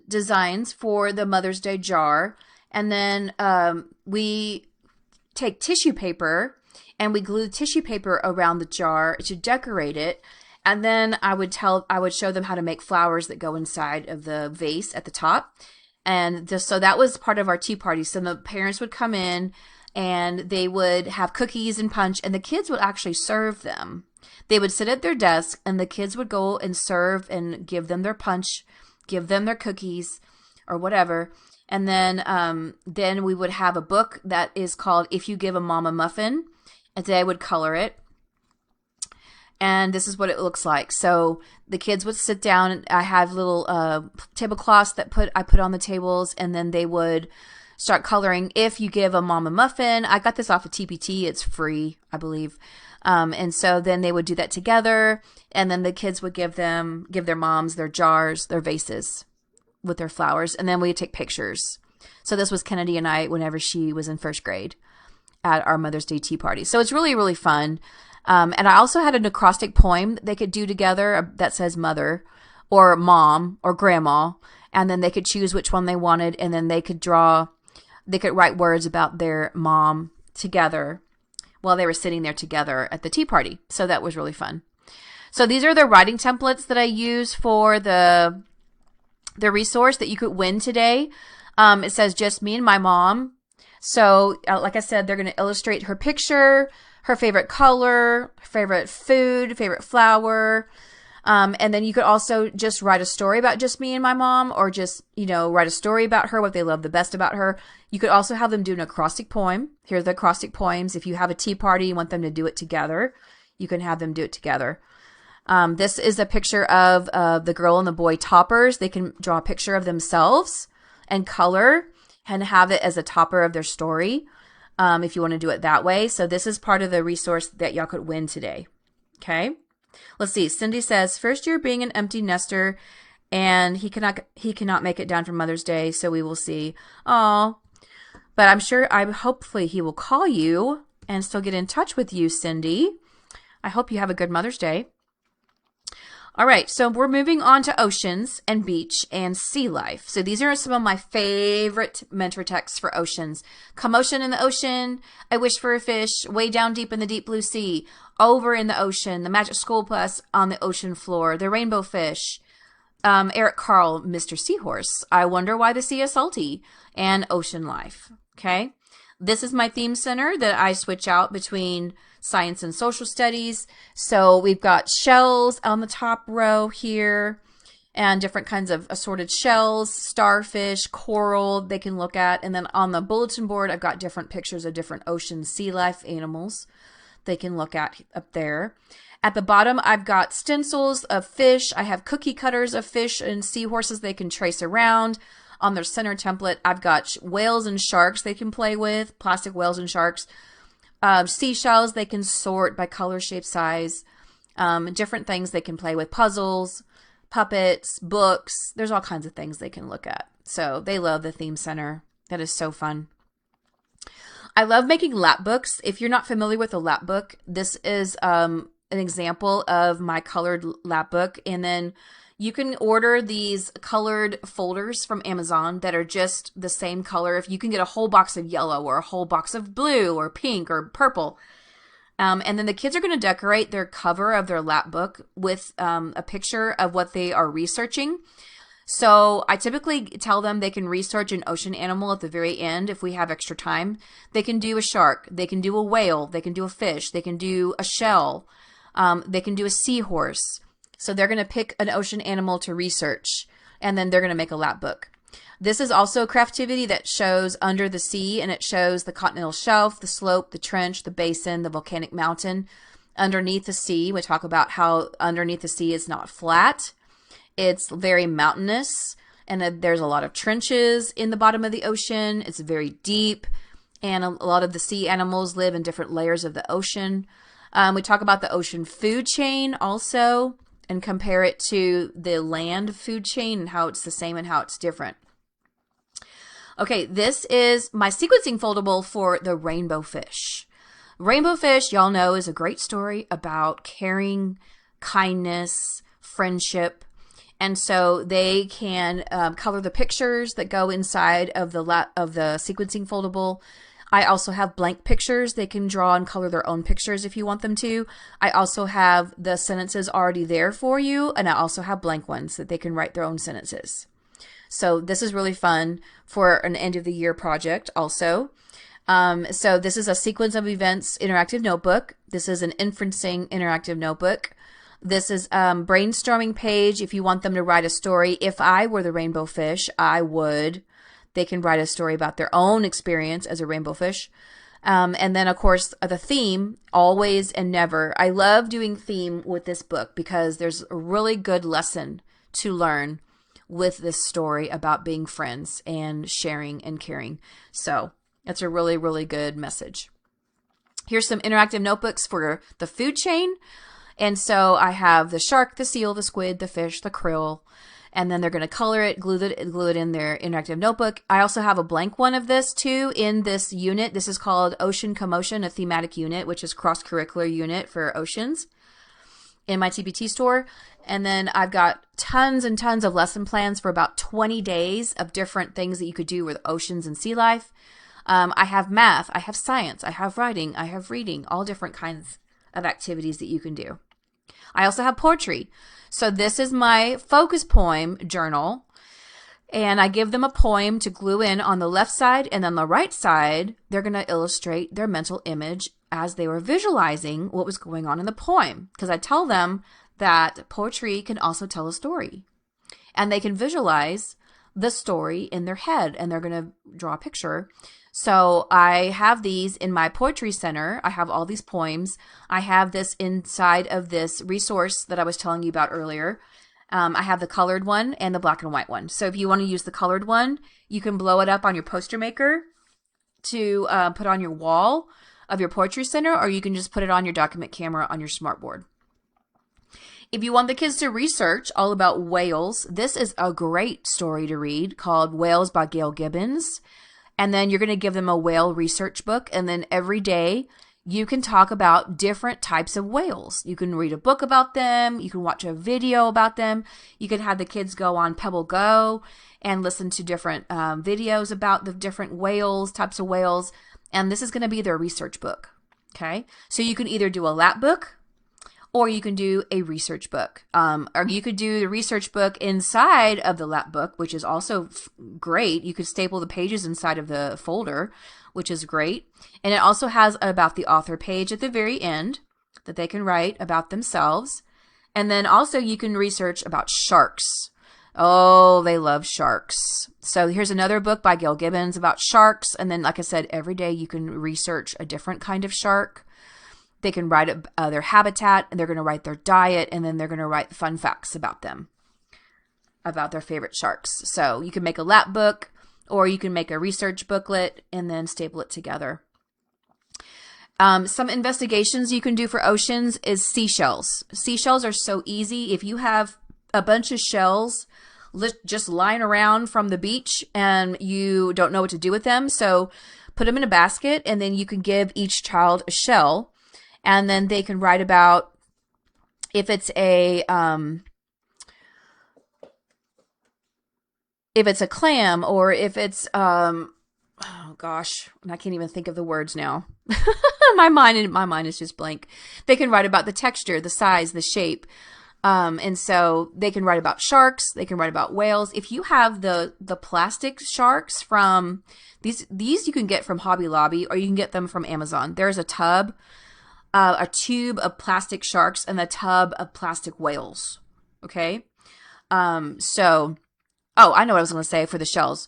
designs for the Mother's Day jar. And then we take tissue paper and we glue tissue paper around the jar to decorate it. And then I would show them how to make flowers that go inside of the vase at the top. And so that was part of our tea party. So the parents would come in and they would have cookies and punch, and the kids would actually serve them. They would sit at their desk and the kids would go and serve and give them their punch, give them their cookies or whatever. And then we would have a book that is called If You Give a Mom a Muffin, and they would color it. And this is what it looks like. So the kids would sit down, and I have little tablecloths that I put on the tables, and then they would start coloring If You Give a Mom a Muffin. I got this off of TPT. It's free, I believe. And so then they would do that together, and then the kids would give their moms their jars, their vases with their flowers, and then we'd take pictures. So this was Kennedy and I whenever she was in first grade at our Mother's Day tea party. So it's really, really fun. And I also had an acrostic poem that they could do together that says mother or mom or grandma, and then they could choose which one they wanted, and then they could write words about their mom together while they were sitting there together at the tea party. So that was really fun. So these are the writing templates that I use for the resource that you could win today. It says just me and my mom. So like I said, they're going to illustrate her picture, her favorite color, favorite food, favorite flower. And then you could also just write a story about just me and my mom, or just, write a story about her, what they love the best about her. You could also have them do an acrostic poem. Here's the acrostic poems. If you have a tea party, you want them to do it together, you can have them do it together. This is a picture of the girl and the boy toppers. They can draw a picture of themselves and color and have it as a topper of their story, if you want to do it that way. So this is part of the resource that y'all could win today. Okay. Let's see. Cindy says, first year being an empty nester, and he cannot make it down for Mother's Day, so we will see. Oh, but hopefully he will call you and still get in touch with you, Cindy. I hope you have a good Mother's Day. All right, so we're moving on to oceans and beach and sea life. So these are some of my favorite mentor texts for oceans. Commotion in the ocean, I wish for a fish, way down deep in the deep blue sea, over in the ocean, the magic school bus on the ocean floor, the rainbow fish, Eric Carl, Mr. Seahorse, I wonder why the sea is salty, and ocean life. Okay, this is my theme center that I switch out between science and social studies. So we've got shells on the top row here, and different kinds of assorted shells, starfish, coral they can look at. And then on the bulletin board, I've got different pictures of different ocean sea life animals they can look at up there. At the bottom, I've got stencils of fish. I have cookie cutters of fish and seahorses they can trace around. On their center template, I've got whales and sharks they can play with, plastic whales and sharks. Seashells they can sort by color, shape, size. Different things they can play with, puzzles, puppets, books. There's all kinds of things they can look at. So they love the theme center. That is so fun. I love making lap books. If you're not familiar with a lap book, this is an example of my colored lap book. And then you can order these colored folders from Amazon that are just the same color. If you can get a whole box of yellow or a whole box of blue or pink or purple. And then the kids are going to decorate their cover of their lap book with a picture of what they are researching. So I typically tell them they can research an ocean animal at the very end if we have extra time. They can do a shark, they can do a whale, they can do a fish, they can do a shell, they can do a seahorse. So they're going to pick an ocean animal to research, and then they're going to make a lap book. This is also a craftivity that shows under the sea, and it shows the continental shelf, the slope, the trench, the basin, the volcanic mountain. Underneath the sea, we talk about how underneath the sea is not flat. It's very mountainous, and there's a lot of trenches in the bottom of the ocean. It's very deep, and a lot of the sea animals live in different layers of the ocean. We talk about the ocean food chain also, and compare it to the land food chain and how it's the same and how it's different. Okay, this is my sequencing foldable for the rainbow fish. Rainbow fish, y'all know, is a great story about caring, kindness, friendship. And so they can color the pictures that go inside of the sequencing foldable. I also have blank pictures. They can draw and color their own pictures if you want them to. I also have the sentences already there for you, and I also have blank ones that they can write their own sentences. So this is really fun for an end of the year project also. So this is a sequence of events interactive notebook. This is an inferencing interactive notebook. This is brainstorming page if you want them to write a story. If I were the rainbow fish, I would. They can write a story about their own experience as a rainbow fish. And then, of course, the theme, always and never. I love doing theme with this book because there's a really good lesson to learn with this story about being friends and sharing and caring. So it's a really, really good message. Here's some interactive notebooks for the food chain. And so I have the shark, the seal, the squid, the fish, the krill, and then they're going to color it, glue it in their interactive notebook. I also have a blank one of this too in this unit. This is called Ocean Commotion, a thematic unit, which is cross-curricular unit for oceans in my TPT store. And then I've got tons and tons of lesson plans for about 20 days of different things that you could do with oceans and sea life. I have math, I have science, I have writing, I have reading, all different kinds of activities that you can do. I also have poetry. So this is my focus poem journal, and I give them a poem to glue in on the left side, and on the right side, they're going to illustrate their mental image as they were visualizing what was going on in the poem. Because I tell them that poetry can also tell a story, and they can visualize the story in their head, and they're going to draw a picture. So I have these in my poetry center. I have all these poems. I have this inside of this resource that I was telling you about earlier. I have the colored one and the black and white one. So if you want to use the colored one, you can blow it up on your poster maker to put on your wall of your poetry center, or you can just put it on your document camera on your smartboard. If you want the kids to research all about whales, this is a great story to read called Whales by Gail Gibbons. And then you're going to give them a whale research book. And then every day you can talk about different types of whales. You can read a book about them. You can watch a video about them. You can have the kids go on Pebble Go and listen to different videos about the different whales, types of whales. And this is going to be their research book. Okay. So you can either do a lap book, or you can do a research book. Or you could do the research book inside of the lap book, which is also great. You could staple the pages inside of the folder, which is great. And it also has about the author page at the very end that they can write about themselves. And then also you can research about sharks. Oh, they love sharks. So here's another book by Gail Gibbons about sharks. And then, like I said, every day you can research a different kind of shark. They can write their habitat, and they're going to write their diet, and then they're going to write fun facts about them, about their favorite sharks. So you can make a lap book, or you can make a research booklet and then staple it together. Some investigations you can do for oceans is seashells. Seashells are so easy. If you have a bunch of shells just lying around from the beach and you don't know what to do with them, so put them in a basket, and then you can give each child a shell. And then they can write about if it's a clam, or if it's oh gosh, I can't even think of the words now. my mind is just blank. They can write about the texture, the size, the shape. And so they can write about sharks, they can write about whales. If you have the plastic sharks from these you can get from Hobby Lobby, or you can get them from Amazon. There's a tube of plastic sharks and a tub of plastic whales. Okay. I know what I was going to say for the shells.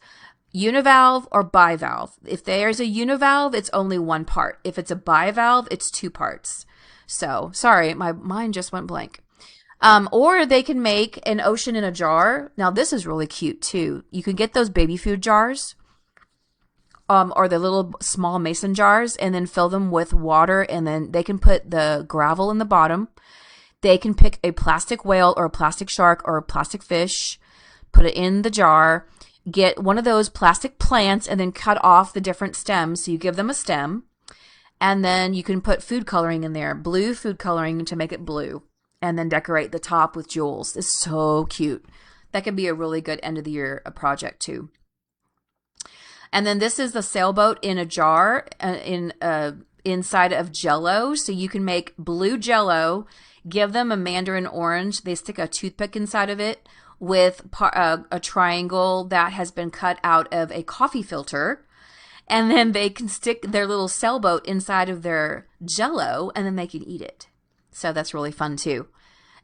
Univalve or bivalve. If there's a univalve, it's only one part. If it's a bivalve, it's two parts. So sorry, my mind just went blank. Or they can make an ocean in a jar. Now this is really cute too. You can get those baby food jars. Or the little small mason jars, and then fill them with water, and then they can put the gravel in the bottom. They can pick a plastic whale or a plastic shark or a plastic fish, put it in the jar, get one of those plastic plants, and then cut off the different stems. So you give them a stem, and then you can put food coloring in there, blue food coloring to make it blue, and then decorate the top with jewels. It's so cute. That could be a really good end of the year project too. And then this is the sailboat in a jar inside of Jell-O. So you can make blue Jell-O, give them a mandarin orange. They stick a toothpick inside of it with a triangle that has been cut out of a coffee filter. And then they can stick their little sailboat inside of their Jell-O, and then they can eat it. So that's really fun too.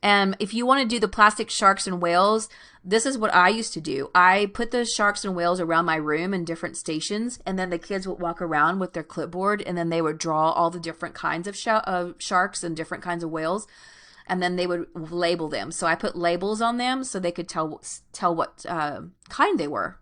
And if you want to do the plastic sharks and whales, this is what I used to do. I put those sharks and whales around my room in different stations, and then the kids would walk around with their clipboard, and then they would draw all the different kinds of sharks and different kinds of whales, and then they would label them. So I put labels on them so they could tell what kind they were.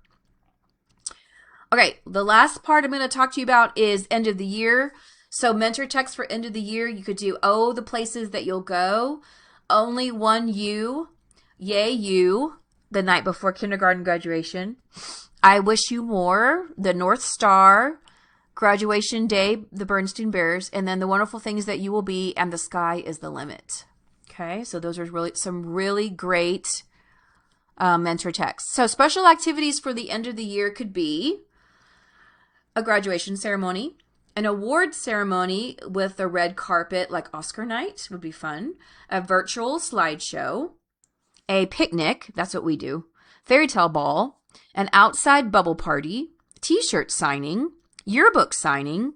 Okay, the last part I'm going to talk to you about is end of the year. So mentor text for end of the year, you could do, oh, the places that you'll go. Only one you, yay you, the night before kindergarten graduation. I wish you more, the North Star, graduation day, the Bernstein Bears, and then the wonderful things that you will be, and the sky is the limit. Okay, so those are some really great mentor texts. So special activities for the end of the year could be a graduation ceremony, an award ceremony with a red carpet like Oscar night would be fun. A virtual slideshow. A picnic, that's what we do. Fairy tale ball. An outside bubble party. T-shirt signing. Yearbook signing.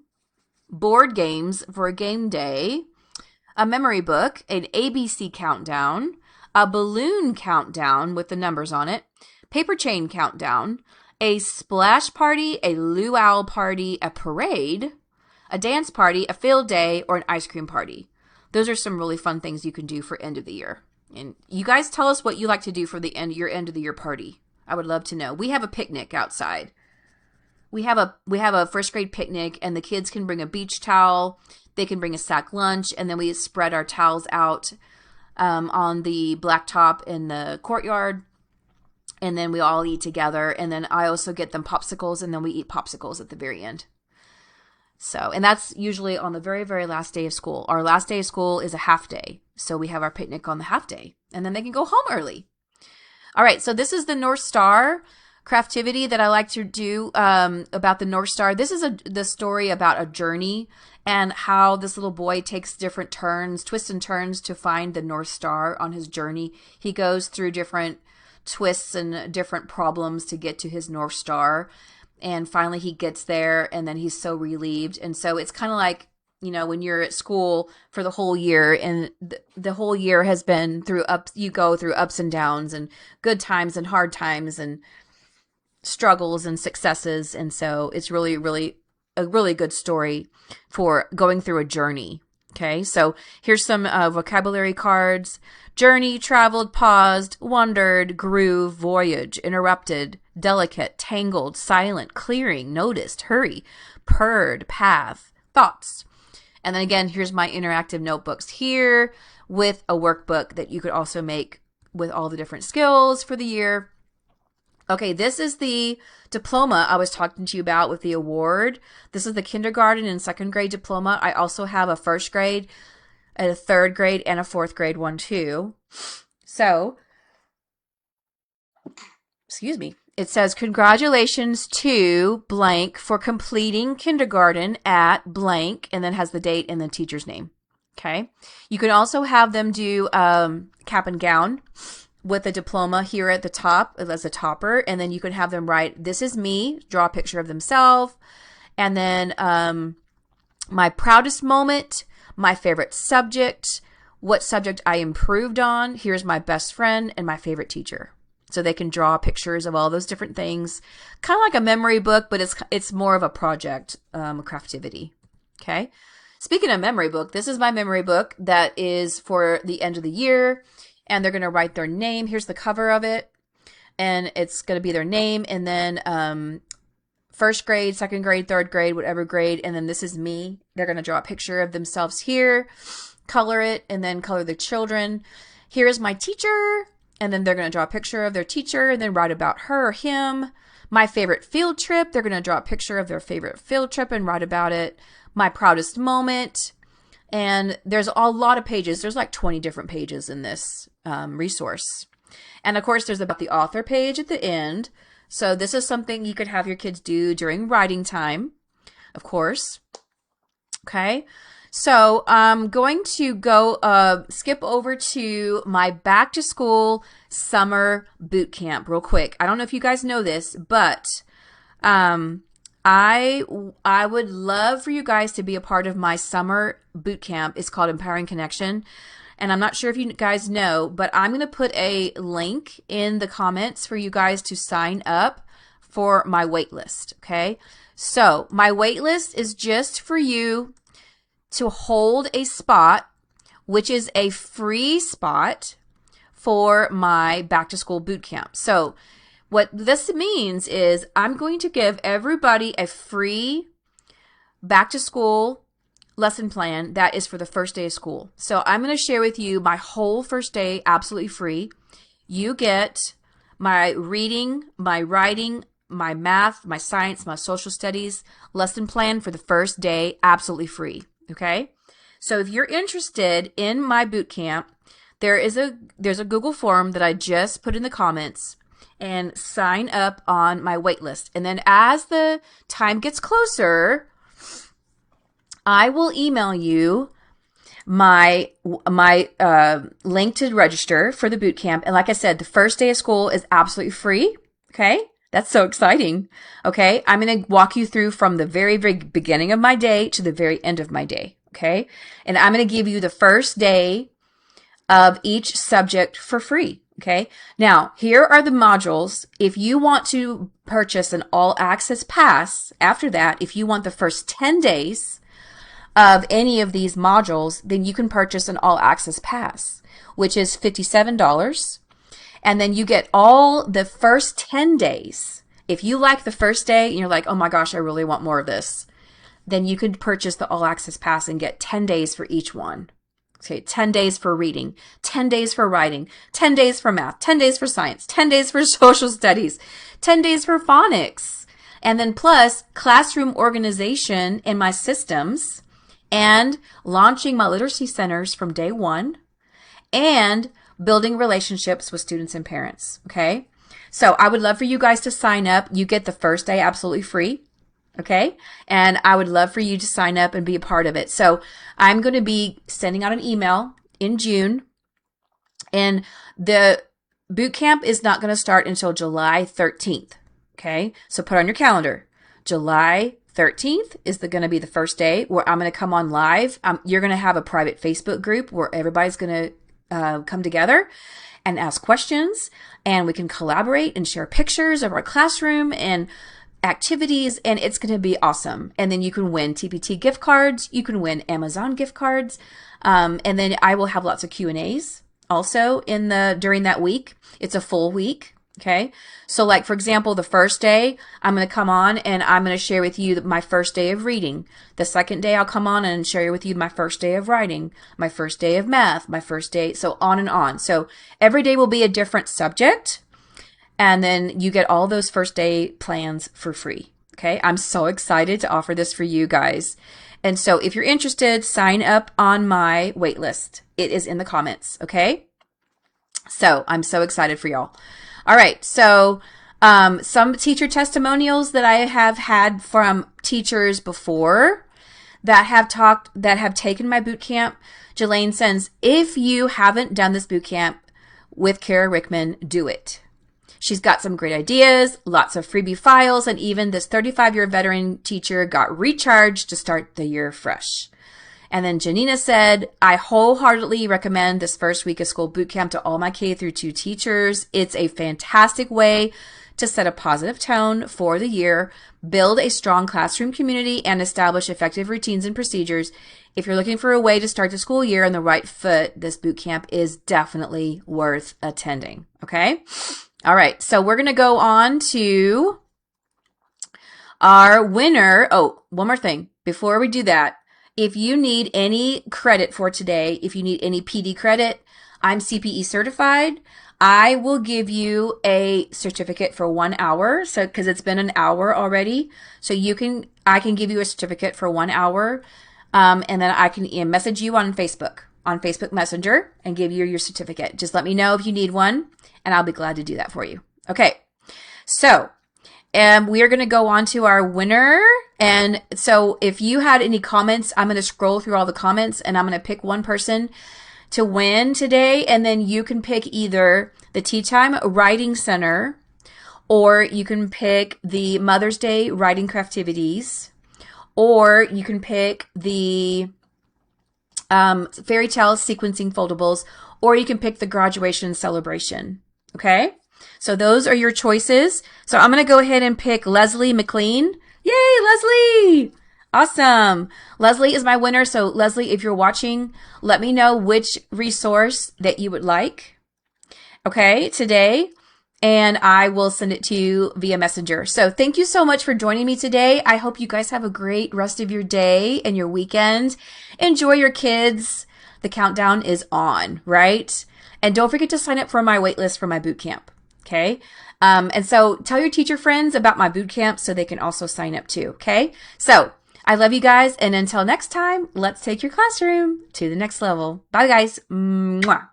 Board games for a game day. A memory book. An ABC countdown. A balloon countdown with the numbers on it. Paper chain countdown. A splash party. A luau party. A parade. A dance party, a field day, or an ice cream party. Those are some really fun things you can do for end of the year. And you guys tell us what you like to do for your end of the year party. I would love to know. We have a picnic outside. We have a first grade picnic, and the kids can bring a beach towel. They can bring a sack lunch, and then we spread our towels out on the blacktop in the courtyard. And then we all eat together. And then I also get them popsicles, and then we eat popsicles at the very end. So, and that's usually on the very, very last day of school. Our last day of school is a half day. So we have our picnic on the half day, and then they can go home early. All right. So this is the North Star craftivity that I like to do about the North Star. This is the story about a journey and how this little boy takes different turns, twists and turns to find the North Star on his journey. He goes through different twists and different problems to get to his North Star. And finally he gets there, and then he's so relieved. And so it's kind of like, you know, when you're at school for the whole year, and the whole year has been you go through ups and downs and good times and hard times and struggles and successes. And so it's really, really a really good story for going through a journey. Okay, so here's some vocabulary cards. Journey, traveled, paused, wandered, grew, voyage, interrupted, delicate, tangled, silent, clearing, noticed, hurry, purred, path, thoughts. And then again, here's my interactive notebooks here with a workbook that you could also make with all the different skills for the year. Okay, this is the diploma I was talking to you about with the award. This is the kindergarten and second grade diploma. I also have a first grade, a third grade, and a fourth grade one too. So, excuse me. It says, congratulations to blank for completing kindergarten at blank, and then has the date and the teacher's name. Okay. You can also have them do cap and gown with a diploma here at the top as a topper, and then you can have them write, this is me, draw a picture of themselves, and then my proudest moment, my favorite subject, what subject I improved on, here's my best friend, and my favorite teacher. So they can draw pictures of all those different things, kind of like a memory book, but it's more of a project, craftivity. Okay. Speaking of memory book, this is my memory book that is for the end of the year. And they're going to write their name. Here's the cover of it. And it's going to be their name. And then first grade, second grade, third grade, whatever grade. And then this is me. They're going to draw a picture of themselves here, color it, and then color the children. Here's my teacher. And then they're going to draw a picture of their teacher and then write about her or him. My favorite field trip. They're going to draw a picture of their favorite field trip and write about it. My proudest moment. And there's a lot of pages. There's like 20 different pages in this resource. And of course, there's about the author page at the end. So this is something you could have your kids do during writing time, of course. Okay. So I'm going to go skip over to my back to school summer boot camp real quick. I don't know if you guys know this, but I would love for you guys to be a part of my summer boot camp. It's called Empowering Connection. and I'm not sure if you guys know, but I'm going to put a link in the comments for you guys to sign up for my wait list, okay? So my wait list is just for you to hold a spot, which is a free spot for my back to school boot camp. So what this means is I'm going to give everybody a free back to school lesson plan that is for the first day of school. So I'm going to share with you my whole first day absolutely free. You get my reading, my writing, my math, my science, my social studies lesson plan for the first day absolutely free. Okay? So if you're interested in my boot camp, there's a Google form that I just put in the comments, and sign up on my wait list. And then as the time gets closer, I will email you my link to register for the boot camp. And like I said, the first day of school is absolutely free. Okay? That's so exciting. Okay? I'm going to walk you through from the very, very beginning of my day to the very end of my day. Okay? And I'm going to give you the first day of each subject for free. Okay. Now, here are the modules. If you want to purchase an all access pass after that, if you want the first 10 days of any of these modules, then you can purchase an all access pass, which is $57. And then you get all the first 10 days. If you like the first day and you're like, oh my gosh, I really want more of this, then you could purchase the all access pass and get 10 days for each one. Okay, 10 days for reading, 10 days for writing, 10 days for math, 10 days for science, 10 days for social studies, 10 days for phonics, and then plus classroom organization in my systems and launching my literacy centers from day one and building relationships with students and parents. Okay, so I would love for you guys to sign up. You get the first day absolutely free. Okay. And I would love for you to sign up and be a part of it. So I'm going to be sending out an email in June, and the boot camp is not going to start until July 13th. Okay. So put on your calendar. July 13th is going to be the first day where I'm going to come on live. You're going to have a private Facebook group where everybody's going to come together and ask questions, and we can collaborate and share pictures of our classroom and activities, and it's going to be awesome. And then you can win TPT gift cards. You can win Amazon gift cards. And then I will have lots of Q&As also during that week. It's a full week. Okay. So like, for example, the first day I'm going to come on and I'm going to share with you my first day of reading. The second day I'll come on and share with you my first day of writing, my first day of math, my first day, so on and on. So every day will be a different subject. And then you get all those first day plans for free. Okay. I'm so excited to offer this for you guys. And so if you're interested, sign up on my wait list. It is in the comments. Okay. So I'm so excited for y'all. All right. So, some teacher testimonials that I have had from teachers before that have taken my boot camp. Jelaine says, if you haven't done this boot camp with Kara Rickman, do it. She's got some great ideas, lots of freebie files, and even this 35-year veteran teacher got recharged to start the year fresh. And then Janina said, I wholeheartedly recommend this first week of school boot camp to all my K through 2 teachers. It's a fantastic way to set a positive tone for the year, build a strong classroom community, and establish effective routines and procedures. If you're looking for a way to start the school year on the right foot, this boot camp is definitely worth attending. Okay? All right, so we're going to go on to our winner. Oh, one more thing. Before we do that, if you need any credit for today, if you need any PD credit, I'm CPE certified. I will give you a certificate for 1 hour. So, because it's been an hour already. So I can give you a certificate for 1 hour. And then I can message you on Facebook Messenger, and give you your certificate. Just let me know if you need one, and I'll be glad to do that for you. Okay. So, we are going to go on to our winner. And so if you had any comments, I'm going to scroll through all the comments, and I'm going to pick one person to win today. And then you can pick either the Tea Time Writing Center, or you can pick the Mother's Day Writing Craftivities, or you can pick the fairy tale sequencing foldables, or you can pick the graduation celebration. Okay? So those are your choices. So I'm going to go ahead and pick Leslie McLean. Yay, Leslie! Awesome. Leslie is my winner. So Leslie, if you're watching, let me know which resource that you would like. Okay, today. And I will send it to you via Messenger. So thank you so much for joining me today. I hope you guys have a great rest of your day and your weekend. Enjoy your kids. The countdown is on, right? And don't forget to sign up for my waitlist for my boot camp. Okay. And so tell your teacher friends about my boot camp so they can also sign up too. Okay. So I love you guys. And until next time, let's take your classroom to the next level. Bye guys. Mwah.